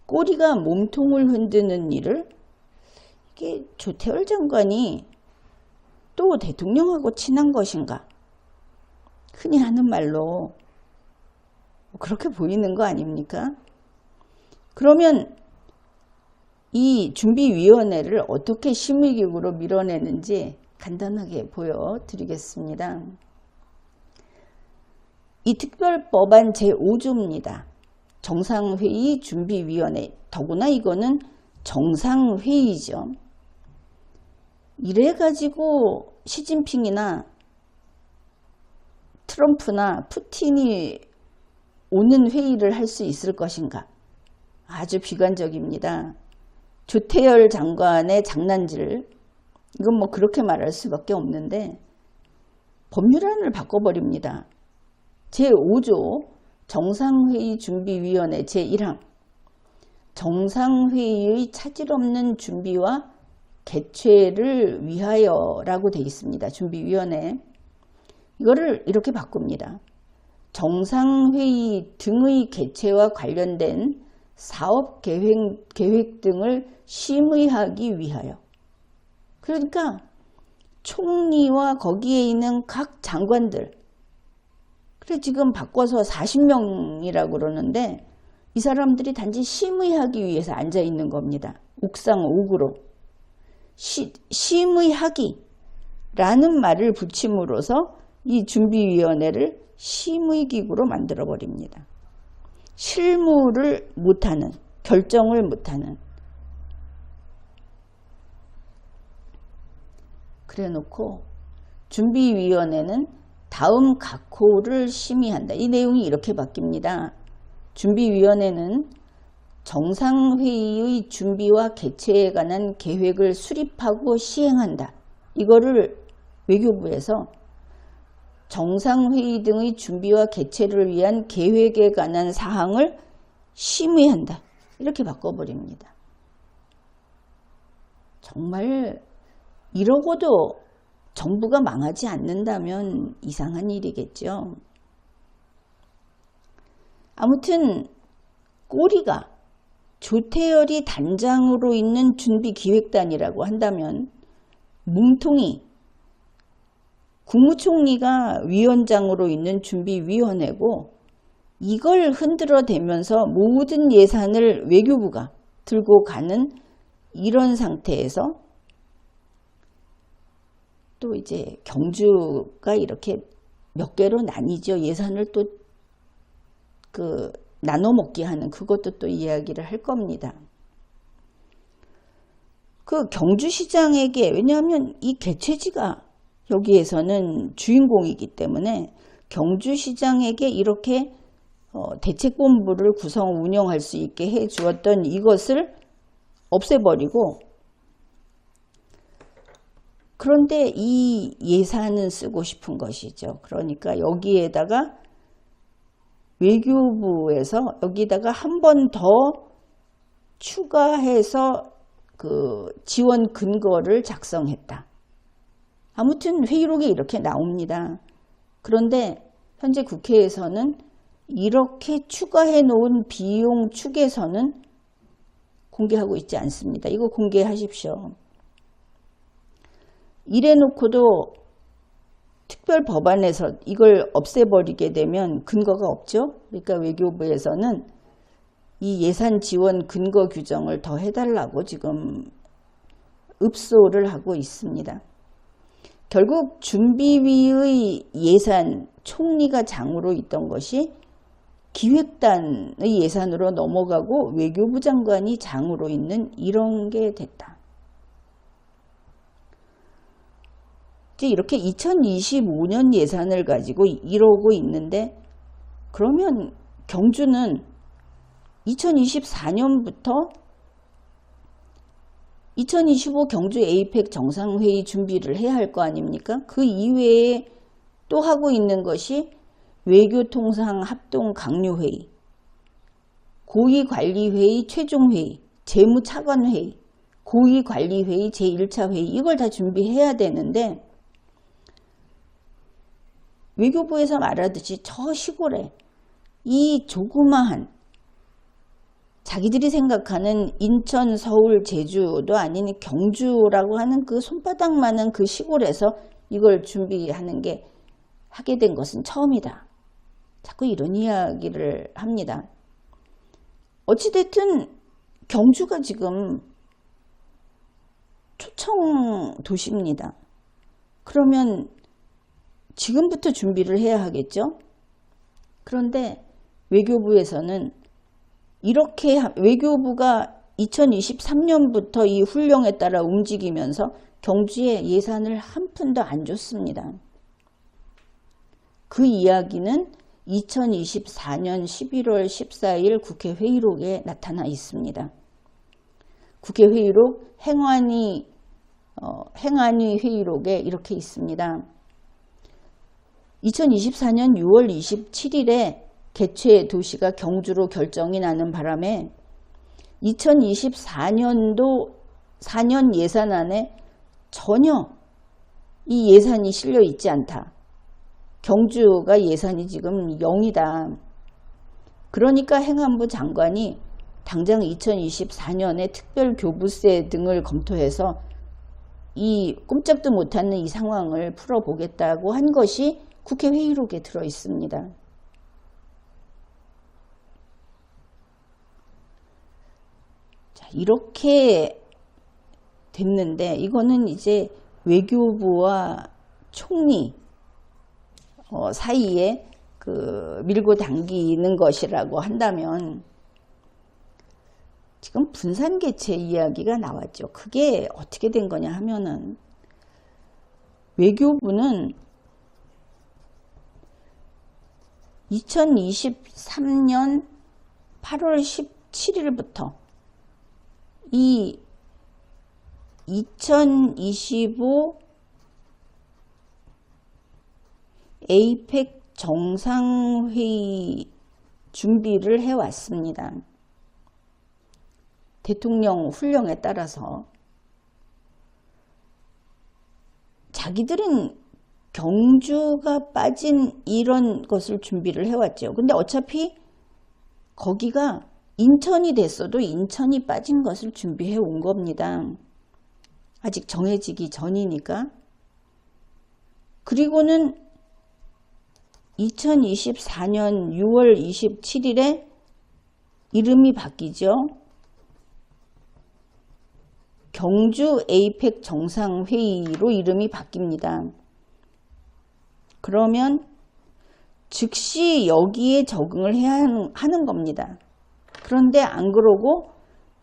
꼬리가 몸통을 흔드는 일을 이게 조태열 장관이 또 대통령하고 친한 것인가? 흔히 하는 말로 그렇게 보이는 거 아닙니까? 그러면 이 준비위원회를 어떻게 심의기구로 밀어내는지 간단하게 보여드리겠습니다. 이 특별법안 제5조입니다. 정상회의 준비위원회. 더구나 이거는 정상회의죠. 이래가지고 시진핑이나 트럼프나 푸틴이 오는 회의를 할 수 있을 것인가? 아주 비관적입니다. 조태열 장관의 장난질, 이건 뭐 그렇게 말할 수밖에 없는데 법률안을 바꿔버립니다. 제5조 정상회의 준비위원회 제1항 정상회의의 차질 없는 준비와 개최를 위하여라고 되어 있습니다. 준비위원회. 이거를 이렇게 바꿉니다. 정상회의 등의 개최와 관련된 사업계획 등을 심의하기 위하여. 그러니까 총리와 거기에 있는 각 장관들, 그래 지금 바꿔서 40명이라고 그러는데 이 사람들이 단지 심의하기 위해서 앉아 있는 겁니다. 옥상 옥으로. 심의하기라는 말을 붙임으로써 이 준비위원회를 심의기구로 만들어버립니다. 실무를 못하는, 결정을 못하는. 그래 놓고 준비위원회는 다음 각호를 심의한다. 이 내용이 이렇게 바뀝니다. 준비위원회는 정상회의의 준비와 개최에 관한 계획을 수립하고 시행한다. 이거를 외교부에서 정상회의 등의 준비와 개최를 위한 계획에 관한 사항을 심의한다. 이렇게 바꿔버립니다. 정말 이러고도 정부가 망하지 않는다면 이상한 일이겠죠. 아무튼 꼬리가 조태열이 단장으로 있는 준비기획단이라고 한다면 문통이 국무총리가 위원장으로 있는 준비위원회고 이걸 흔들어대면서 모든 예산을 외교부가 들고 가는 이런 상태에서 또 이제 경주가 이렇게 몇 개로 나뉘죠. 예산을 또 나눠 먹게 하는 그것도 또 이야기를 할 겁니다. 그 경주시장에게 왜냐하면 이 개최지가 여기에서는 주인공이기 때문에 경주시장에게 이렇게 대책본부를 구성 운영할 수 있게 해 주었던 이것을 없애버리고 그런데 이 예산은 쓰고 싶은 것이죠. 그러니까 여기에다가 외교부에서 여기다가 한 번 더 추가해서 그 지원 근거를 작성했다. 아무튼 회의록에 이렇게 나옵니다. 그런데 현재 국회에서는 이렇게 추가해 놓은 비용 축에서는 공개하고 있지 않습니다. 이거 공개하십시오. 이래 놓고도 특별 법안에서 이걸 없애버리게 되면 근거가 없죠. 그러니까 외교부에서는 이 예산 지원 근거 규정을 더 해달라고 지금 읍소를 하고 있습니다. 결국 준비위의 예산 총리가 장으로 있던 것이 기획단의 예산으로 넘어가고 외교부 장관이 장으로 있는 이런 게 됐다. 이제 이렇게 2025년 예산을 가지고 이러고 있는데 그러면 경주는 2024년부터 2025 경주 에이펙 정상회의 준비를 해야 할 거 아닙니까? 그 이외에 또 하고 있는 것이 외교통상 합동 강요회의, 고위관리회의 최종회의, 재무차관회의, 고위관리회의 제1차 회의 이걸 다 준비해야 되는데 외교부에서 말하듯이 저 시골에 이 조그마한 자기들이 생각하는 인천, 서울, 제주도 아닌 경주라고 하는 그 손바닥만한 그 시골에서 이걸 준비하는 게 하게 된 것은 처음이다. 자꾸 이런 이야기를 합니다. 어찌됐든 경주가 지금 초청 도시입니다. 그러면 지금부터 준비를 해야 하겠죠? 그런데 외교부에서는 이렇게 외교부가 2023년부터 이 훈령에 따라 움직이면서 경주에 예산을 한 푼도 안 줬습니다. 그 이야기는 2024년 11월 14일 국회 회의록에 나타나 있습니다. 국회 회의록 행안위 회의록에 이렇게 있습니다. 2024년 6월 27일에 개최 도시가 경주로 결정이 나는 바람에 2024년도 4년 예산안에 전혀 이 예산이 실려 있지 않다. 경주가 예산이 지금 0이다. 그러니까 행안부 장관이 당장 2024년에 특별교부세 등을 검토해서 이 꼼짝도 못하는 이 상황을 풀어보겠다고 한 것이 국회 회의록에 들어 있습니다. 자, 이렇게 됐는데 이거는 이제 외교부와 총리 사이에 밀고 당기는 것이라고 한다면 지금 분산 개최 이야기가 나왔죠. 그게 어떻게 된 거냐 하면은 외교부는 2023년 8월 17일부터 이 2025 에이펙 정상회의 준비를 해왔습니다. 대통령 훈령에 따라서 자기들은 경주가 빠진 이런 것을 준비를 해왔죠. 근데 어차피 거기가 인천이 됐어도 인천이 빠진 것을 준비해 온 겁니다. 아직 정해지기 전이니까. 그리고는 2024년 6월 27일에 이름이 바뀌죠. 경주 에이펙 정상회의로 이름이 바뀝니다. 그러면 즉시 여기에 적응을 해야 하는 겁니다. 그런데 안 그러고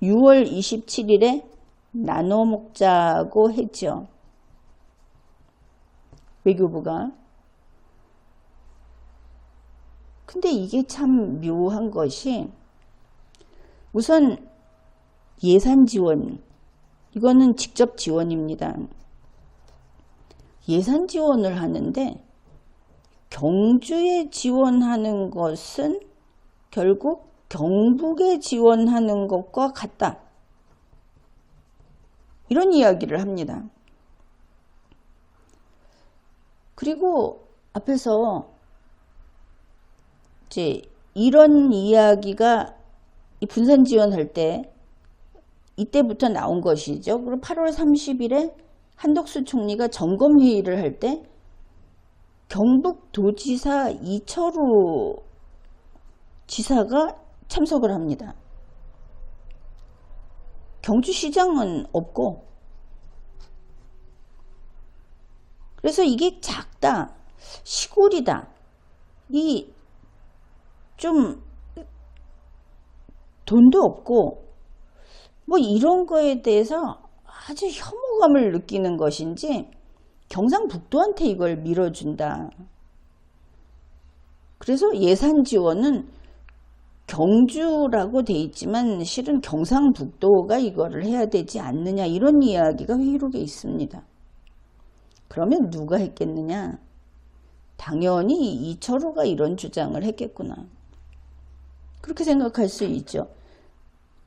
6월 27일에 나눠 먹자고 했죠. 외교부가. 근데 이게 참 묘한 것이 우선 예산 지원, 이거는 직접 지원입니다. 예산 지원을 하는데 경주에 지원하는 것은 결국 경북에 지원하는 것과 같다. 이런 이야기를 합니다. 그리고 앞에서 이제 이런 이야기가 분산 지원할 때 이때부터 나온 것이죠. 그리고 8월 30일에 한덕수 총리가 점검회의를 할 때 경북도지사 이철우 지사가 참석을 합니다. 경주시장은 없고, 그래서 이게 작다, 시골이다, 이 좀 돈도 없고 뭐 이런 거에 대해서 아주 혐오감을 느끼는 것인지 경상북도한테 이걸 밀어준다. 그래서 예산 지원은 경주라고 돼 있지만 실은 경상북도가 이거를 해야 되지 않느냐, 이런 이야기가 회의록에 있습니다. 그러면 누가 했겠느냐? 당연히 이철우가 이런 주장을 했겠구나. 그렇게 생각할 수 있죠.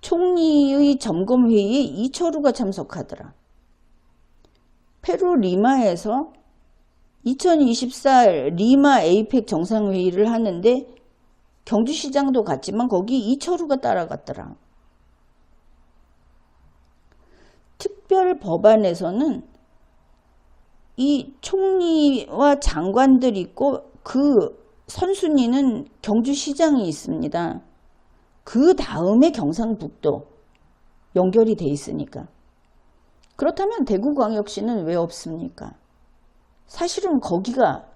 총리의 점검회의에 이철우가 참석하더라. 페루 리마에서 2024 리마 에이펙 정상회의를 하는데 경주시장도 갔지만 거기 이철우가 따라갔더라. 특별 법안에서는 이 총리와 장관들이 있고 그 선순위는 경주시장이 있습니다. 그 다음에 경상북도 연결이 돼 있으니까. 그렇다면 대구광역시는 왜 없습니까? 사실은 거기가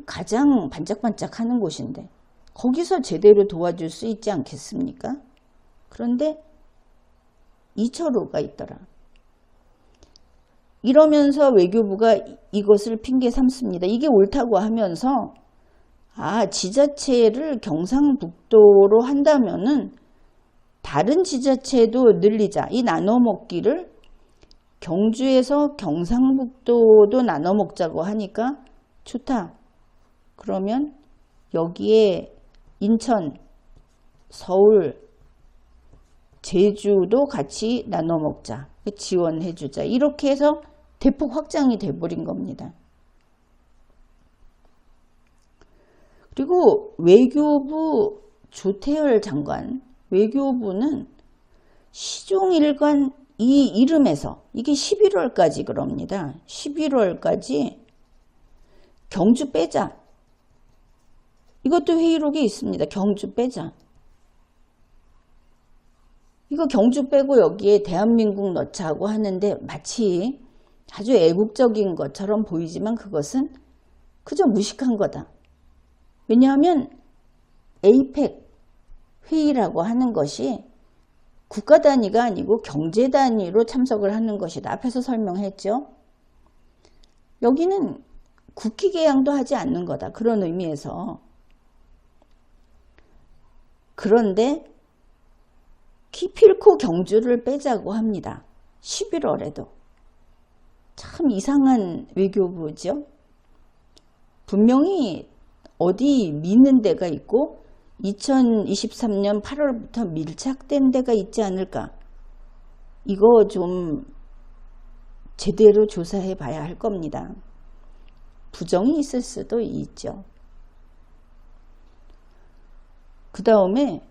가장 반짝반짝하는 곳인데 거기서 제대로 도와줄 수 있지 않겠습니까? 그런데 이철우가 있더라. 이러면서 외교부가 이것을 핑계 삼습니다. 이게 옳다고 하면서 지자체를 경상북도로 한다면은 다른 지자체도 늘리자. 이 나눠 먹기를 경주에서 경상북도도 나눠 먹자고 하니까 좋다. 그러면 여기에 인천, 서울, 제주도 같이 나눠 먹자. 지원해 주자. 이렇게 해서 대폭 확장이 돼버린 겁니다. 그리고 외교부 조태열 장관, 외교부는 시종일관 이 이름에서 이게 11월까지 그럽니다. 11월까지 경주 빼자. 이것도 회의록에 있습니다. 경주 빼자. 이거 경주 빼고 여기에 대한민국 넣자고 하는데 마치 아주 애국적인 것처럼 보이지만 그것은 그저 무식한 거다. 왜냐하면 에이펙 회의라고 하는 것이 국가 단위가 아니고 경제 단위로 참석을 하는 것이다. 앞에서 설명했죠. 여기는 국기 개양도 하지 않는 거다. 그런 의미에서. 그런데 기필코 경주를 빼자고 합니다. 11월에도. 참 이상한 외교부죠. 분명히 어디 미는 데가 있고 2023년 8월부터 밀착된 데가 있지 않을까. 이거 좀 제대로 조사해 봐야 할 겁니다. 부정이 있을 수도 있죠. 그 다음에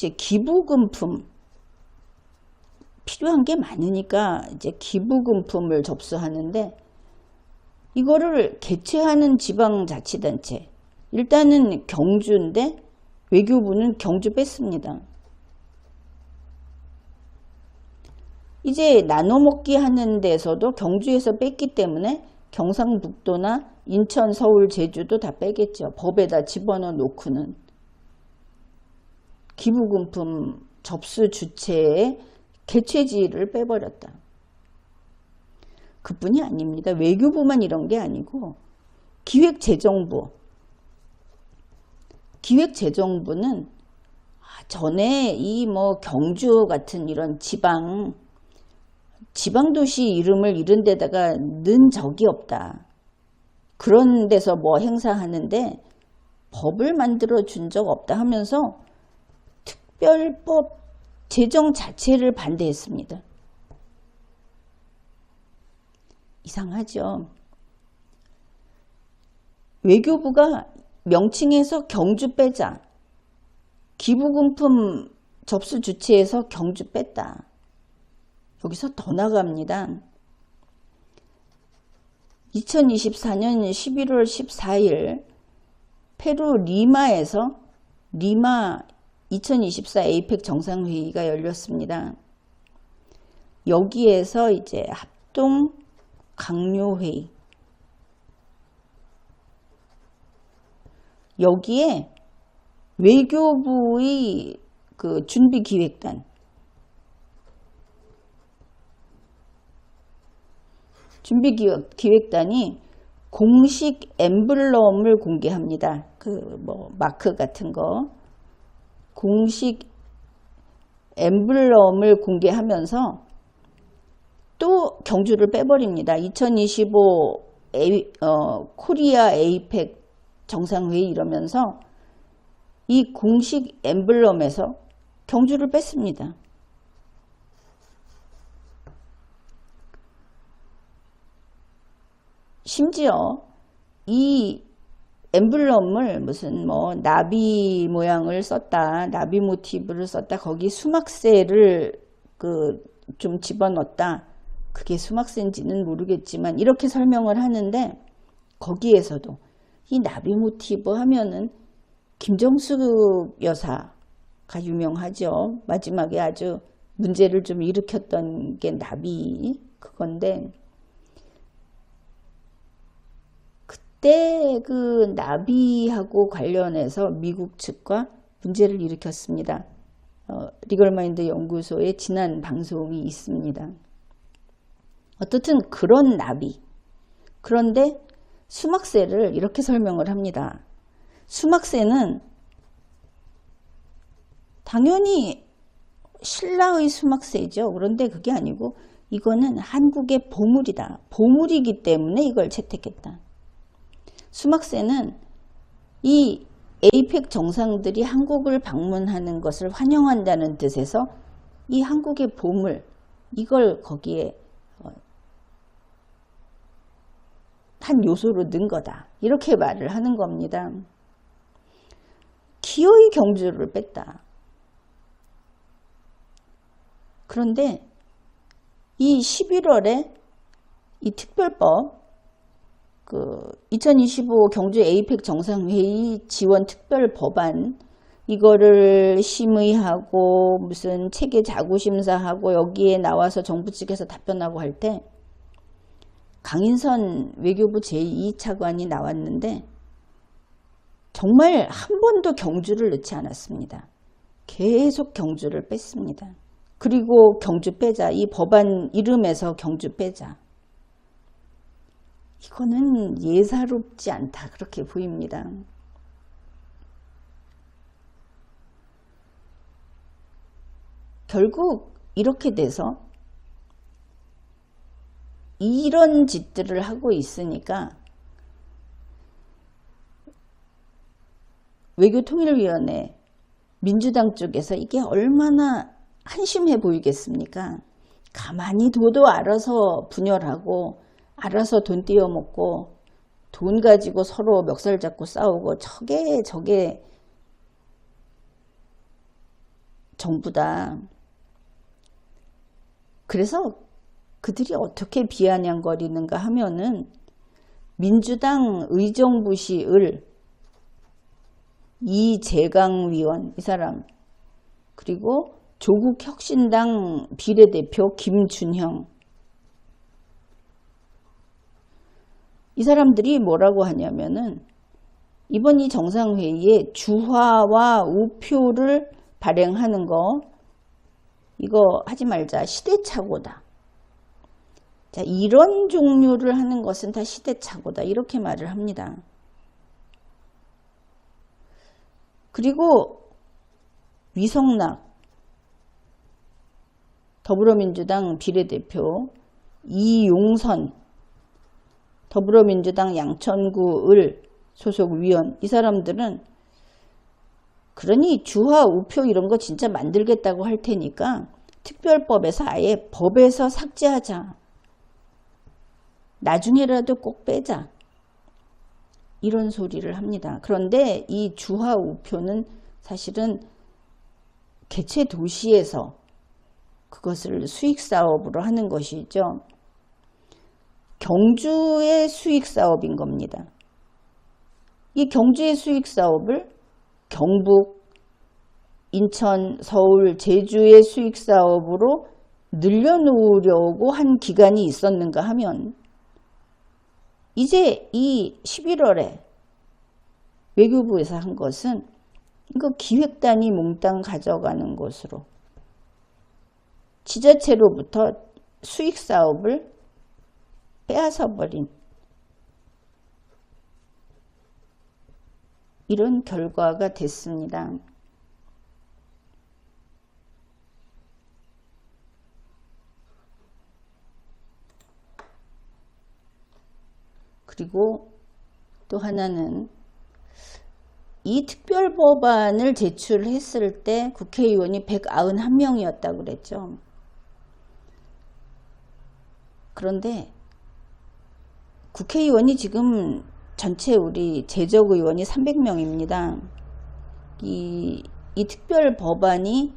이제 기부금품 필요한 게 많으니까 이제 기부금품을 접수하는데, 이거를 개최하는 지방자치단체, 일단은 경주인데 외교부는 경주 뺐습니다. 이제 나눠먹기 하는 데서도 경주에서 뺐기 때문에 경상북도나 인천, 서울, 제주도 다 빼겠죠. 법에다 집어넣어 놓고는. 기부금품 접수 주체의 개최지를 빼버렸다. 그뿐이 아닙니다. 외교부만 이런 게 아니고 기획재정부는 전에 이 뭐 경주 같은 이런 지방도시 이름을 이런 데다가 넣은 적이 없다. 그런 데서 뭐 행사하는데 법을 만들어 준 적 없다 하면서 특별법 제정 자체를 반대했습니다. 이상하죠. 외교부가 명칭에서 경주 빼자, 기부금품 접수 주체에서 경주 뺐다. 여기서 더 나갑니다. 2024년 11월 14일 페루 리마에서 리마 2024 에이펙 정상회의가 열렸습니다. 여기에서 이제 합동 강요회의, 여기에 외교부의 그 준비기획단이 공식 엠블럼을 공개합니다. 그 뭐 마크 같은 거 공식 엠블럼을 공개하면서 또 경주를 빼버립니다. 2025 코리아 에이펙 정상회의 이러면서 이 공식 엠블럼에서 경주를 뺐습니다. 심지어 이 엠블럼을 무슨 뭐 나비 모양을 썼다, 나비 모티브를 썼다, 거기 수막새를 좀 집어넣었다. 그게 수막새인지는 모르겠지만 이렇게 설명을 하는데, 거기에서도 이 나비 모티브 하면은 김정숙 여사가 유명하죠. 마지막에 아주 문제를 좀 일으켰던 게 나비 그건데, 그때 그 나비하고 관련해서 미국 측과 문제를 일으켰습니다. 리걸마인드 연구소의 지난 방송이 있습니다. 어떻든 그런 나비. 그런데 수막새를 이렇게 설명을 합니다. 수막새는 당연히 신라의 수막새죠. 그런데 그게 아니고 이거는 한국의 보물이다. 보물이기 때문에 이걸 채택했다. 수막새는 이 에이펙 정상들이 한국을 방문하는 것을 환영한다는 뜻에서 이 한국의 보물, 이걸 거기에 한 요소로 넣은 거다. 이렇게 말을 하는 겁니다. 기어이 경주를 뺐다. 그런데 이 11월에 이 특별법, 2025 경주 에이펙 정상회의 지원 특별법안, 이거를 심의하고 무슨 체계 자구심사하고 여기에 나와서 정부 측에서 답변하고 할 때 강인선 외교부 제2차관이 나왔는데 정말 한 번도 경주를 넣지 않았습니다. 계속 경주를 뺐습니다. 그리고 경주 빼자, 이 법안 이름에서 경주 빼자. 이거는 예사롭지 않다, 그렇게 보입니다. 결국 이렇게 돼서 이런 짓들을 하고 있으니까 외교통일위원회 민주당 쪽에서 이게 얼마나 한심해 보이겠습니까? 가만히 둬도 알아서 분열하고 알아서 돈 띄어먹고 돈 가지고 서로 멱살 잡고 싸우고 저게 정부다. 그래서 그들이 어떻게 비아냥거리는가 하면은 민주당 의정부시을 이재강 위원, 이 사람, 그리고 조국혁신당 비례대표 김준형, 이 사람들이 뭐라고 하냐면은 이번 이 정상회의에 주화와 우표를 발행하는 거, 이거 하지 말자, 시대착오다. 자, 이런 종류를 하는 것은 다 시대착오다, 이렇게 말을 합니다. 그리고 위성락 더불어민주당 비례대표, 이용선 더불어민주당 양천구 을 소속 위원, 이 사람들은 그러니 주화 우표 이런 거 진짜 만들겠다고 할 테니까 특별법에서 아예 법에서 삭제하자. 나중에라도 꼭 빼자. 이런 소리를 합니다. 그런데 이 주화 우표는 사실은 개최 도시에서 그것을 수익사업으로 하는 것이죠. 경주의 수익사업인 겁니다. 이 경주의 수익사업을 경북, 인천, 서울, 제주의 수익사업으로 늘려놓으려고 한 기간이 있었는가 하면 이제 이 11월에 외교부에서 한 것은 이거 기획단이 몽땅 가져가는 것으로 지자체로부터 수익사업을 빼앗아 버린 이런 결과가 됐습니다. 그리고 또 하나는 이 특별법안을 제출했을 때 국회의원이 191명이었다고 그랬죠. 그런데 국회의원이 지금 전체 우리 제적의원이 300명입니다. 이 특별법안이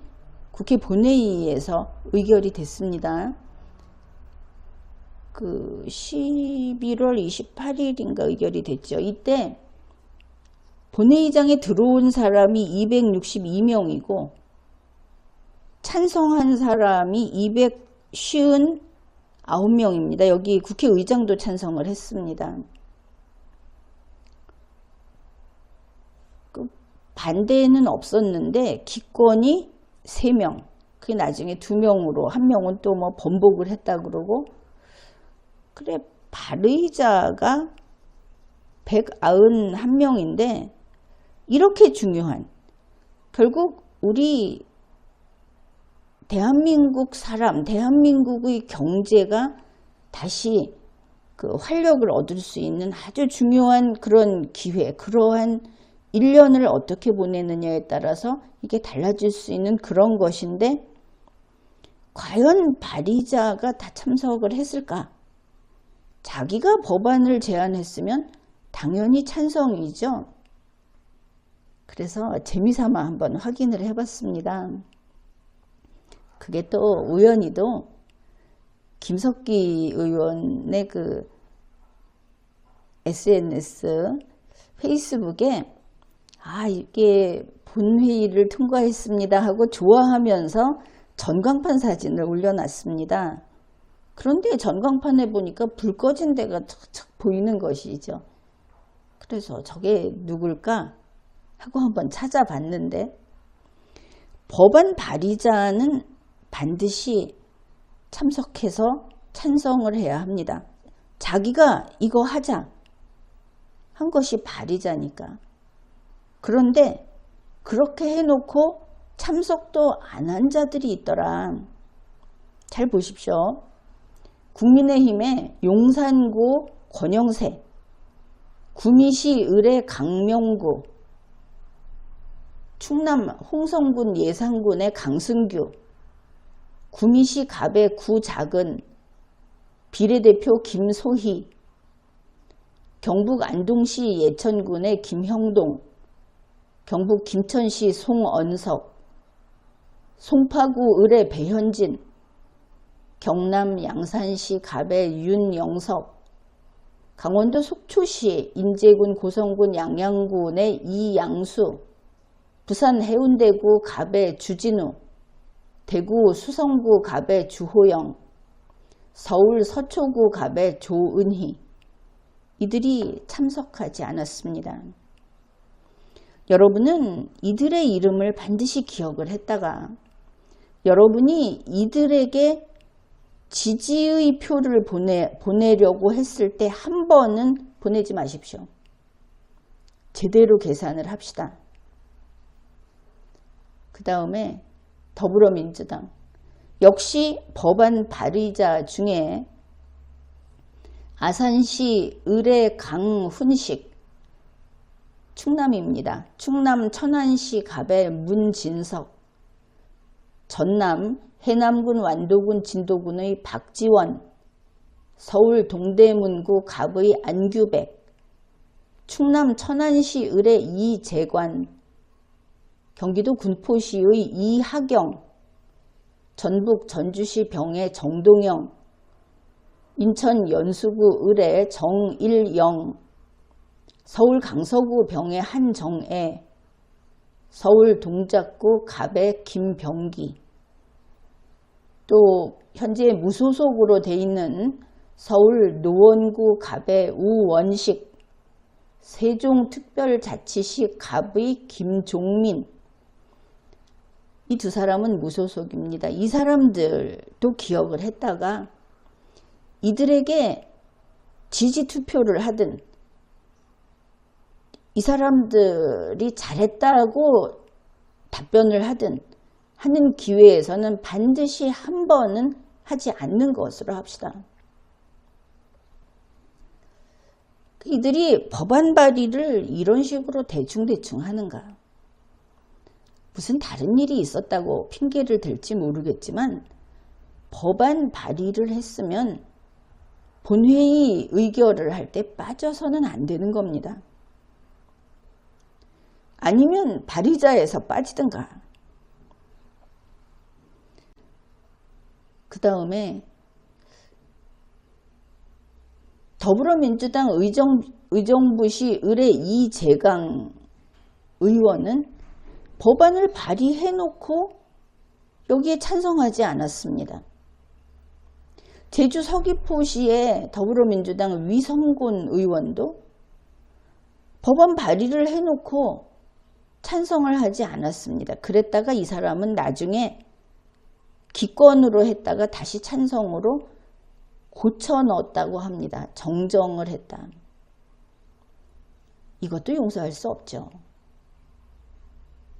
국회 본회의에서 의결이 됐습니다. 그 11월 28일인가 의결이 됐죠. 이때 본회의장에 들어온 사람이 262명이고 찬성한 사람이 259명입니다. 여기 국회의장도 찬성을 했습니다. 그 반대는 없었는데 기권이 3명, 그게 나중에 2명으로, 1명은 또 뭐 번복을 했다 그러고, 그래 발의자가 191명인데 이렇게 중요한, 결국 우리 대한민국 사람, 대한민국의 경제가 다시 그 활력을 얻을 수 있는 아주 중요한 그런 기회, 그러한 1년을 어떻게 보내느냐에 따라서 이게 달라질 수 있는 그런 것인데, 과연 발의자가 다 참석을 했을까? 자기가 법안을 제안했으면 당연히 찬성이죠. 그래서 재미삼아 한번 확인을 해봤습니다. 그게 또 우연히도 김석기 의원의 그 SNS 페이스북에 이게 본회의를 통과했습니다 하고 좋아하면서 전광판 사진을 올려놨습니다. 그런데 전광판에 보니까 불 꺼진 데가 척척 보이는 것이죠. 그래서 저게 누굴까 하고 한번 찾아봤는데, 법안 발의자는 반드시 참석해서 찬성을 해야 합니다. 자기가 이거 하자 한 것이 발의자니까. 그런데 그렇게 해놓고 참석도 안 한 자들이 있더라. 잘 보십시오. 국민의힘의 용산구 권영세, 구미시 을의 강명구, 충남 홍성군 예산군의 강승규, 구미시 갑의 구작은 비례대표 김소희, 경북 안동시 예천군의 김형동, 경북 김천시 송언석, 송파구 을의 배현진, 경남 양산시 갑의 윤영석, 강원도 속초시 인제군 고성군 양양군의 이양수, 부산 해운대구 갑의 주진우, 대구 수성구 갑의 주호영, 서울 서초구 갑의 조은희, 이들이 참석하지 않았습니다. 여러분은 이들의 이름을 반드시 기억을 했다가 여러분이 이들에게 지지의 표를 보내려고 했을 때 한 번은 보내지 마십시오. 제대로 계산을 합시다. 그 다음에 더불어민주당, 역시 법안 발의자 중에 아산시 을의 강훈식, 충남입니다. 충남 천안시 갑의 문진석, 전남 해남군 완도군 진도군의 박지원, 서울 동대문구 갑의 안규백, 충남 천안시 을의 이재관, 경기도 군포시의 이하경, 전북 전주시 병의 정동영, 인천 연수구 을의 정일영, 서울 강서구 병의 한정애, 서울 동작구 갑의 김병기, 또 현재 무소속으로 돼 있는 서울 노원구 갑의 우원식, 세종특별자치시 갑의 김종민, 이 두 사람은 무소속입니다. 이 사람들도 기억을 했다가 이들에게 지지투표를 하든 이 사람들이 잘했다고 답변을 하든 하는 기회에서는 반드시 한 번은 하지 않는 것으로 합시다. 이들이 법안 발의를 이런 식으로 대충대충 하는가? 무슨 다른 일이 있었다고 핑계를 댈지 모르겠지만 법안 발의를 했으면 본회의 의결을 할 때 빠져서는 안 되는 겁니다. 아니면 발의자에서 빠지든가. 그 다음에 더불어민주당 의정부시 을의 이재강 의원은 법안을 발의해놓고 여기에 찬성하지 않았습니다. 제주 서귀포시의 더불어민주당 위성곤 의원도 법안 발의를 해놓고 찬성을 하지 않았습니다. 그랬다가 이 사람은 나중에 기권으로 했다가 다시 찬성으로 고쳐 넣었다고 합니다. 정정을 했다. 이것도 용서할 수 없죠.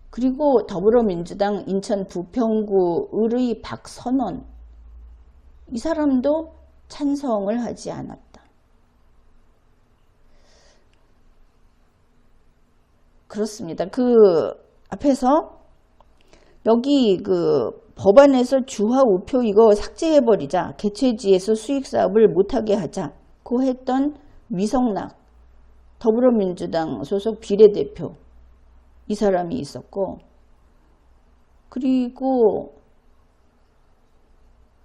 그리고 더불어민주당 인천 부평구 을의 박선원, 이 사람도 찬성을 하지 않았다. 그렇습니다. 그 앞에서 여기 그 법안에서 주화 우표 이거 삭제해버리자, 개최지에서 수익사업을 못하게 하자고 했던 위성락 더불어민주당 소속 비례대표, 이 사람이 있었고, 그리고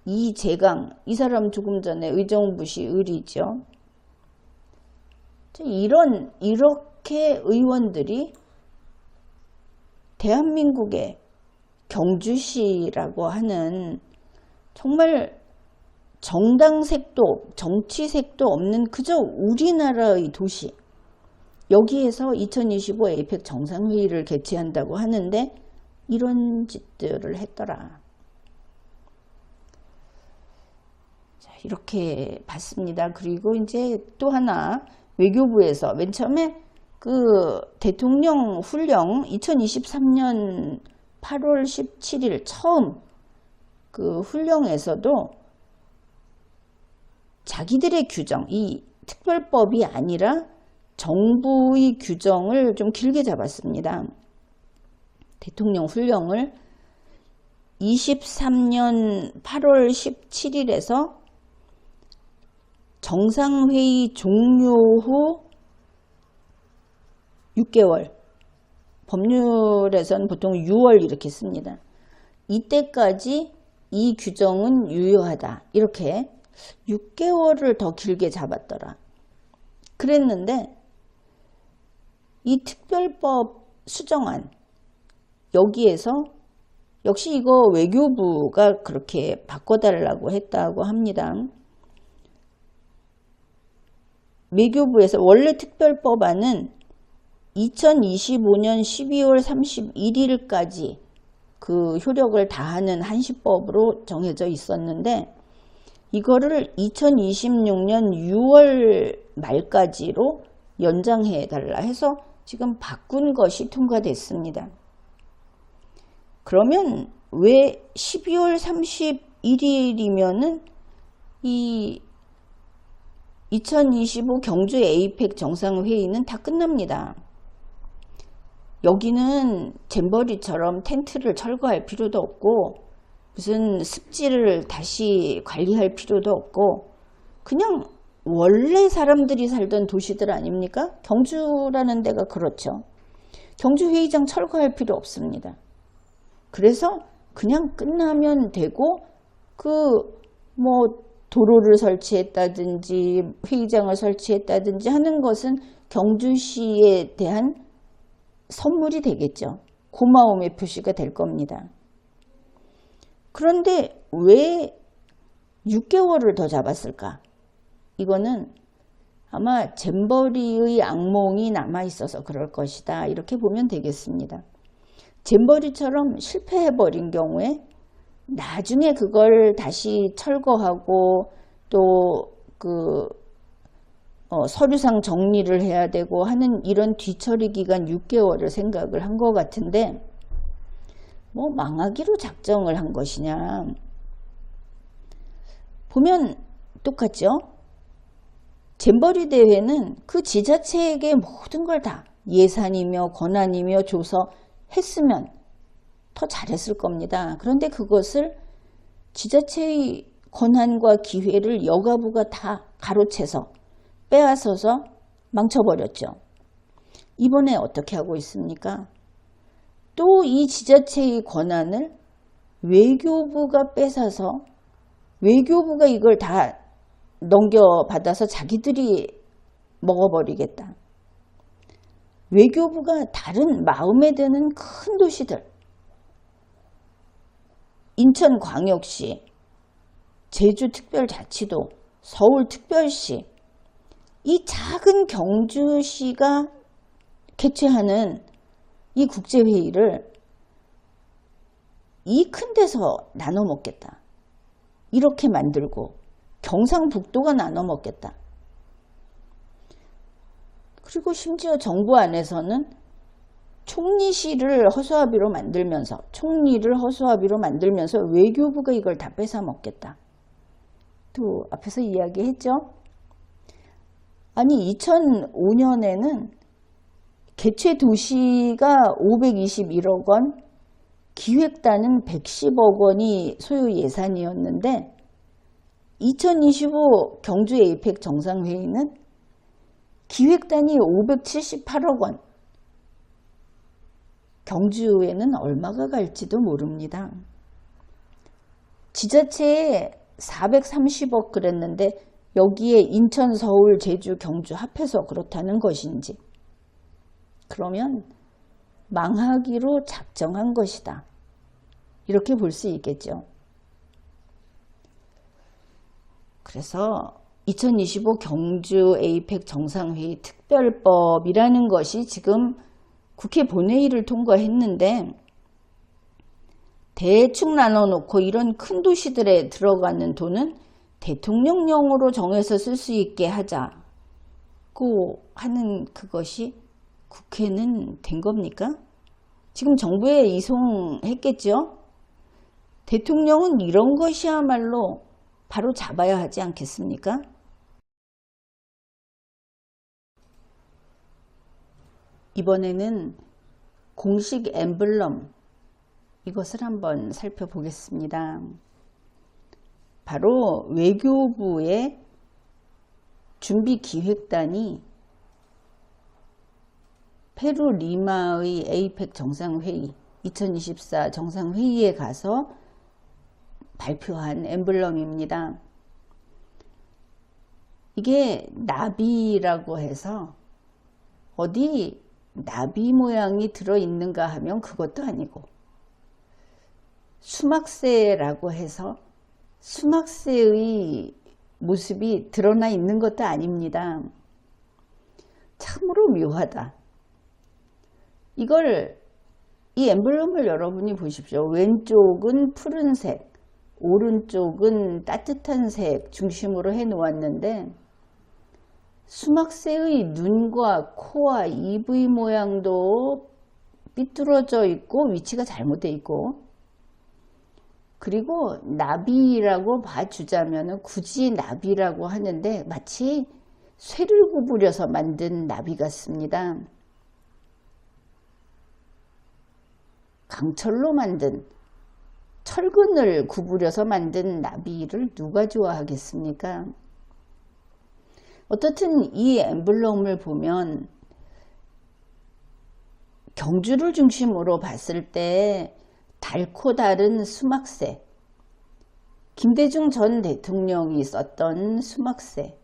이재강, 이 사람 조금 전에 의정부시 을이죠. 이렇게 의원들이 대한민국의 경주시라고 하는 정말 정당색도 정치색도 없는 그저 우리나라의 도시, 여기에서 2025 에이펙 정상회의를 개최한다고 하는데 이런 짓들을 했더라. 자, 이렇게 봤습니다. 그리고 이제 또 하나, 외교부에서 맨 처음에 그 대통령 훈령 2023년 8월 17일 처음 그 훈령에서도 자기들의 규정, 이 특별법이 아니라 정부의 규정을 좀 길게 잡았습니다. 대통령 훈령을 23년 8월 17일에서 정상회의 종료 후 6개월, 법률에서는 보통 6월 이렇게 씁니다. 이때까지 이 규정은 유효하다. 이렇게 6개월을 더 길게 잡았더라. 그랬는데 이 특별법 수정안 여기에서 역시 이거 외교부가 그렇게 바꿔달라고 했다고 합니다. 외교부에서 원래 특별법안은 2025년 12월 31일까지 그 효력을 다하는 한시법으로 정해져 있었는데 이거를 2026년 6월 말까지로 연장해 달라 해서 지금 바꾼 것이 통과됐습니다. 그러면 왜 12월 31일이면은 이 2025 경주 에이펙 정상회의는 다 끝납니다. 여기는 잼버리처럼 텐트를 철거할 필요도 없고 무슨 습지를 다시 관리할 필요도 없고 그냥 원래 사람들이 살던 도시들 아닙니까? 경주라는 데가 그렇죠. 경주 회의장 철거할 필요 없습니다. 그래서 그냥 끝나면 되고 도로를 설치했다든지 회의장을 설치했다든지 하는 것은 경주시에 대한 선물이 되겠죠. 고마움의 표시가 될 겁니다. 그런데 왜 6개월을 더 잡았을까? 이거는 아마 잼버리의 악몽이 남아있어서 그럴 것이다. 이렇게 보면 되겠습니다. 잼버리처럼 실패해버린 경우에 나중에 그걸 다시 철거하고 또 서류상 정리를 해야 되고 하는 이런 뒤처리 기간 6개월을 생각을 한 것 같은데 망하기로 작정을 한 것이냐 보면 똑같죠. 잼버리 대회는 그 지자체에게 모든 걸 다 예산이며 권한이며 줘서 했으면 더 잘했을 겁니다. 그런데 그것을 지자체의 권한과 기회를 여가부가 다 가로채서 빼앗아서 망쳐버렸죠. 이번에 어떻게 하고 있습니까? 또 이 지자체의 권한을 외교부가 뺏어서 외교부가 이걸 다 넘겨받아서 자기들이 먹어버리겠다. 외교부가 다른 마음에 드는 큰 도시들, 인천광역시, 제주특별자치도, 서울특별시, 이 작은 경주시가 개최하는 이 국제회의를 이 큰 데서 나눠 먹겠다. 이렇게 만들고 경상북도가 나눠 먹겠다. 그리고 심지어 정부 안에서는 총리를 허수아비로 만들면서 외교부가 이걸 다 뺏어 먹겠다. 또 앞에서 이야기했죠. 아니 2005년에는 개최 도시가 521억 원, 기획단은 110억 원이 소요 예산이었는데 2025 경주 에이펙 정상회의는 기획단이 578억 원, 경주에는 얼마가 갈지도 모릅니다. 지자체에 430억 그랬는데 여기에 인천, 서울, 제주, 경주 합해서 그렇다는 것인지 그러면 망하기로 작정한 것이다. 이렇게 볼 수 있겠죠. 그래서 2025 경주 에이펙 정상회의 특별법이라는 것이 지금 국회 본회의를 통과했는데 대충 나눠놓고 이런 큰 도시들에 들어가는 돈은 대통령령으로 정해서 쓸 수 있게 하자고 하는 그것이 국회는 된 겁니까? 지금 정부에 이송했겠죠? 대통령은 이런 것이야말로 바로 잡아야 하지 않겠습니까? 이번에는 공식 엠블럼 이것을 한번 살펴보겠습니다. 바로 외교부의 준비기획단이 페루 리마의 에이펙 정상회의 2024 정상회의에 가서 발표한 엠블럼입니다. 이게 나비라고 해서 어디 나비 모양이 들어있는가 하면 그것도 아니고, 수막새라고 해서 수막새의 모습이 드러나 있는 것도 아닙니다. 참으로 묘하다. 이 엠블럼을 여러분이 보십시오. 왼쪽은 푸른색, 오른쪽은 따뜻한 색 중심으로 해 놓았는데, 수막새의 눈과 코와 입의 모양도 삐뚤어져 있고 위치가 잘못되어 있고, 그리고 나비라고 봐주자면 굳이 나비라고 하는데 마치 쇠를 구부려서 만든 나비 같습니다. 강철로 만든, 철근을 구부려서 만든 나비를 누가 좋아하겠습니까? 어떻든 이 엠블럼을 보면 경주를 중심으로 봤을 때 달코 다른 수막새, 김대중 전 대통령이 썼던 수막새,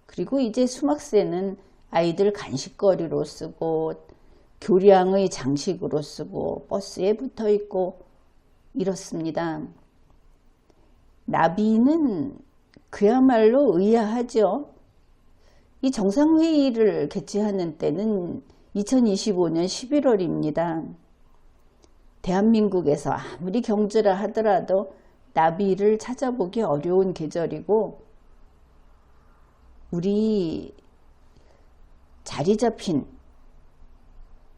그리고 이제 수막새는 아이들 간식거리로 쓰고 교량의 장식으로 쓰고 버스에 붙어 있고 이렇습니다. 나비는 그야말로 의아하죠. 이 정상회의를 개최하는 때는 2025년 11월입니다. 대한민국에서 아무리 경주라 하더라도 나비를 찾아보기 어려운 계절이고, 우리 자리 잡힌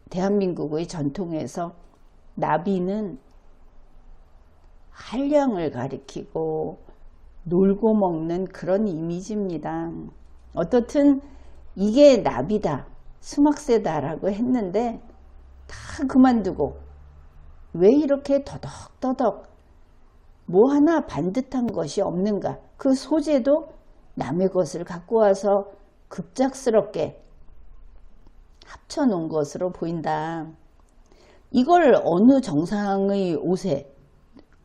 대한민국의 전통에서 나비는 한량을 가리키고 놀고 먹는 그런 이미지입니다. 어떻든 이게 나비다, 수막새다라고 했는데 다 그만두고 왜 이렇게 더덕더덕 뭐 하나 반듯한 것이 없는가? 그 소재도 남의 것을 갖고 와서 급작스럽게 합쳐놓은 것으로 보인다. 이걸 어느 정상의 옷에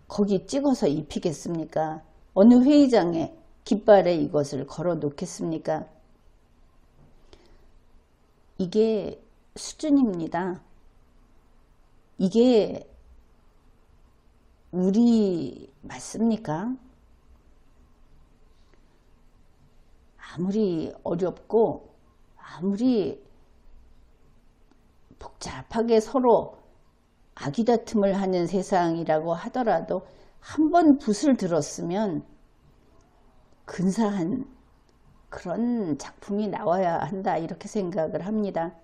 거기 찍어서 입히겠습니까? 어느 회의장에 깃발에 이것을 걸어 놓겠습니까? 이게 수준입니다. 이게 우리 맞습니까? 아무리 어렵고 아무리 복잡하게 서로 아기다툼을 하는 세상이라고 하더라도 한번 붓을 들었으면 근사한 그런 작품이 나와야 한다, 이렇게 생각을 합니다.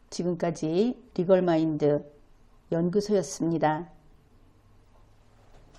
지금까지 리걸마인드 연구소였습니다.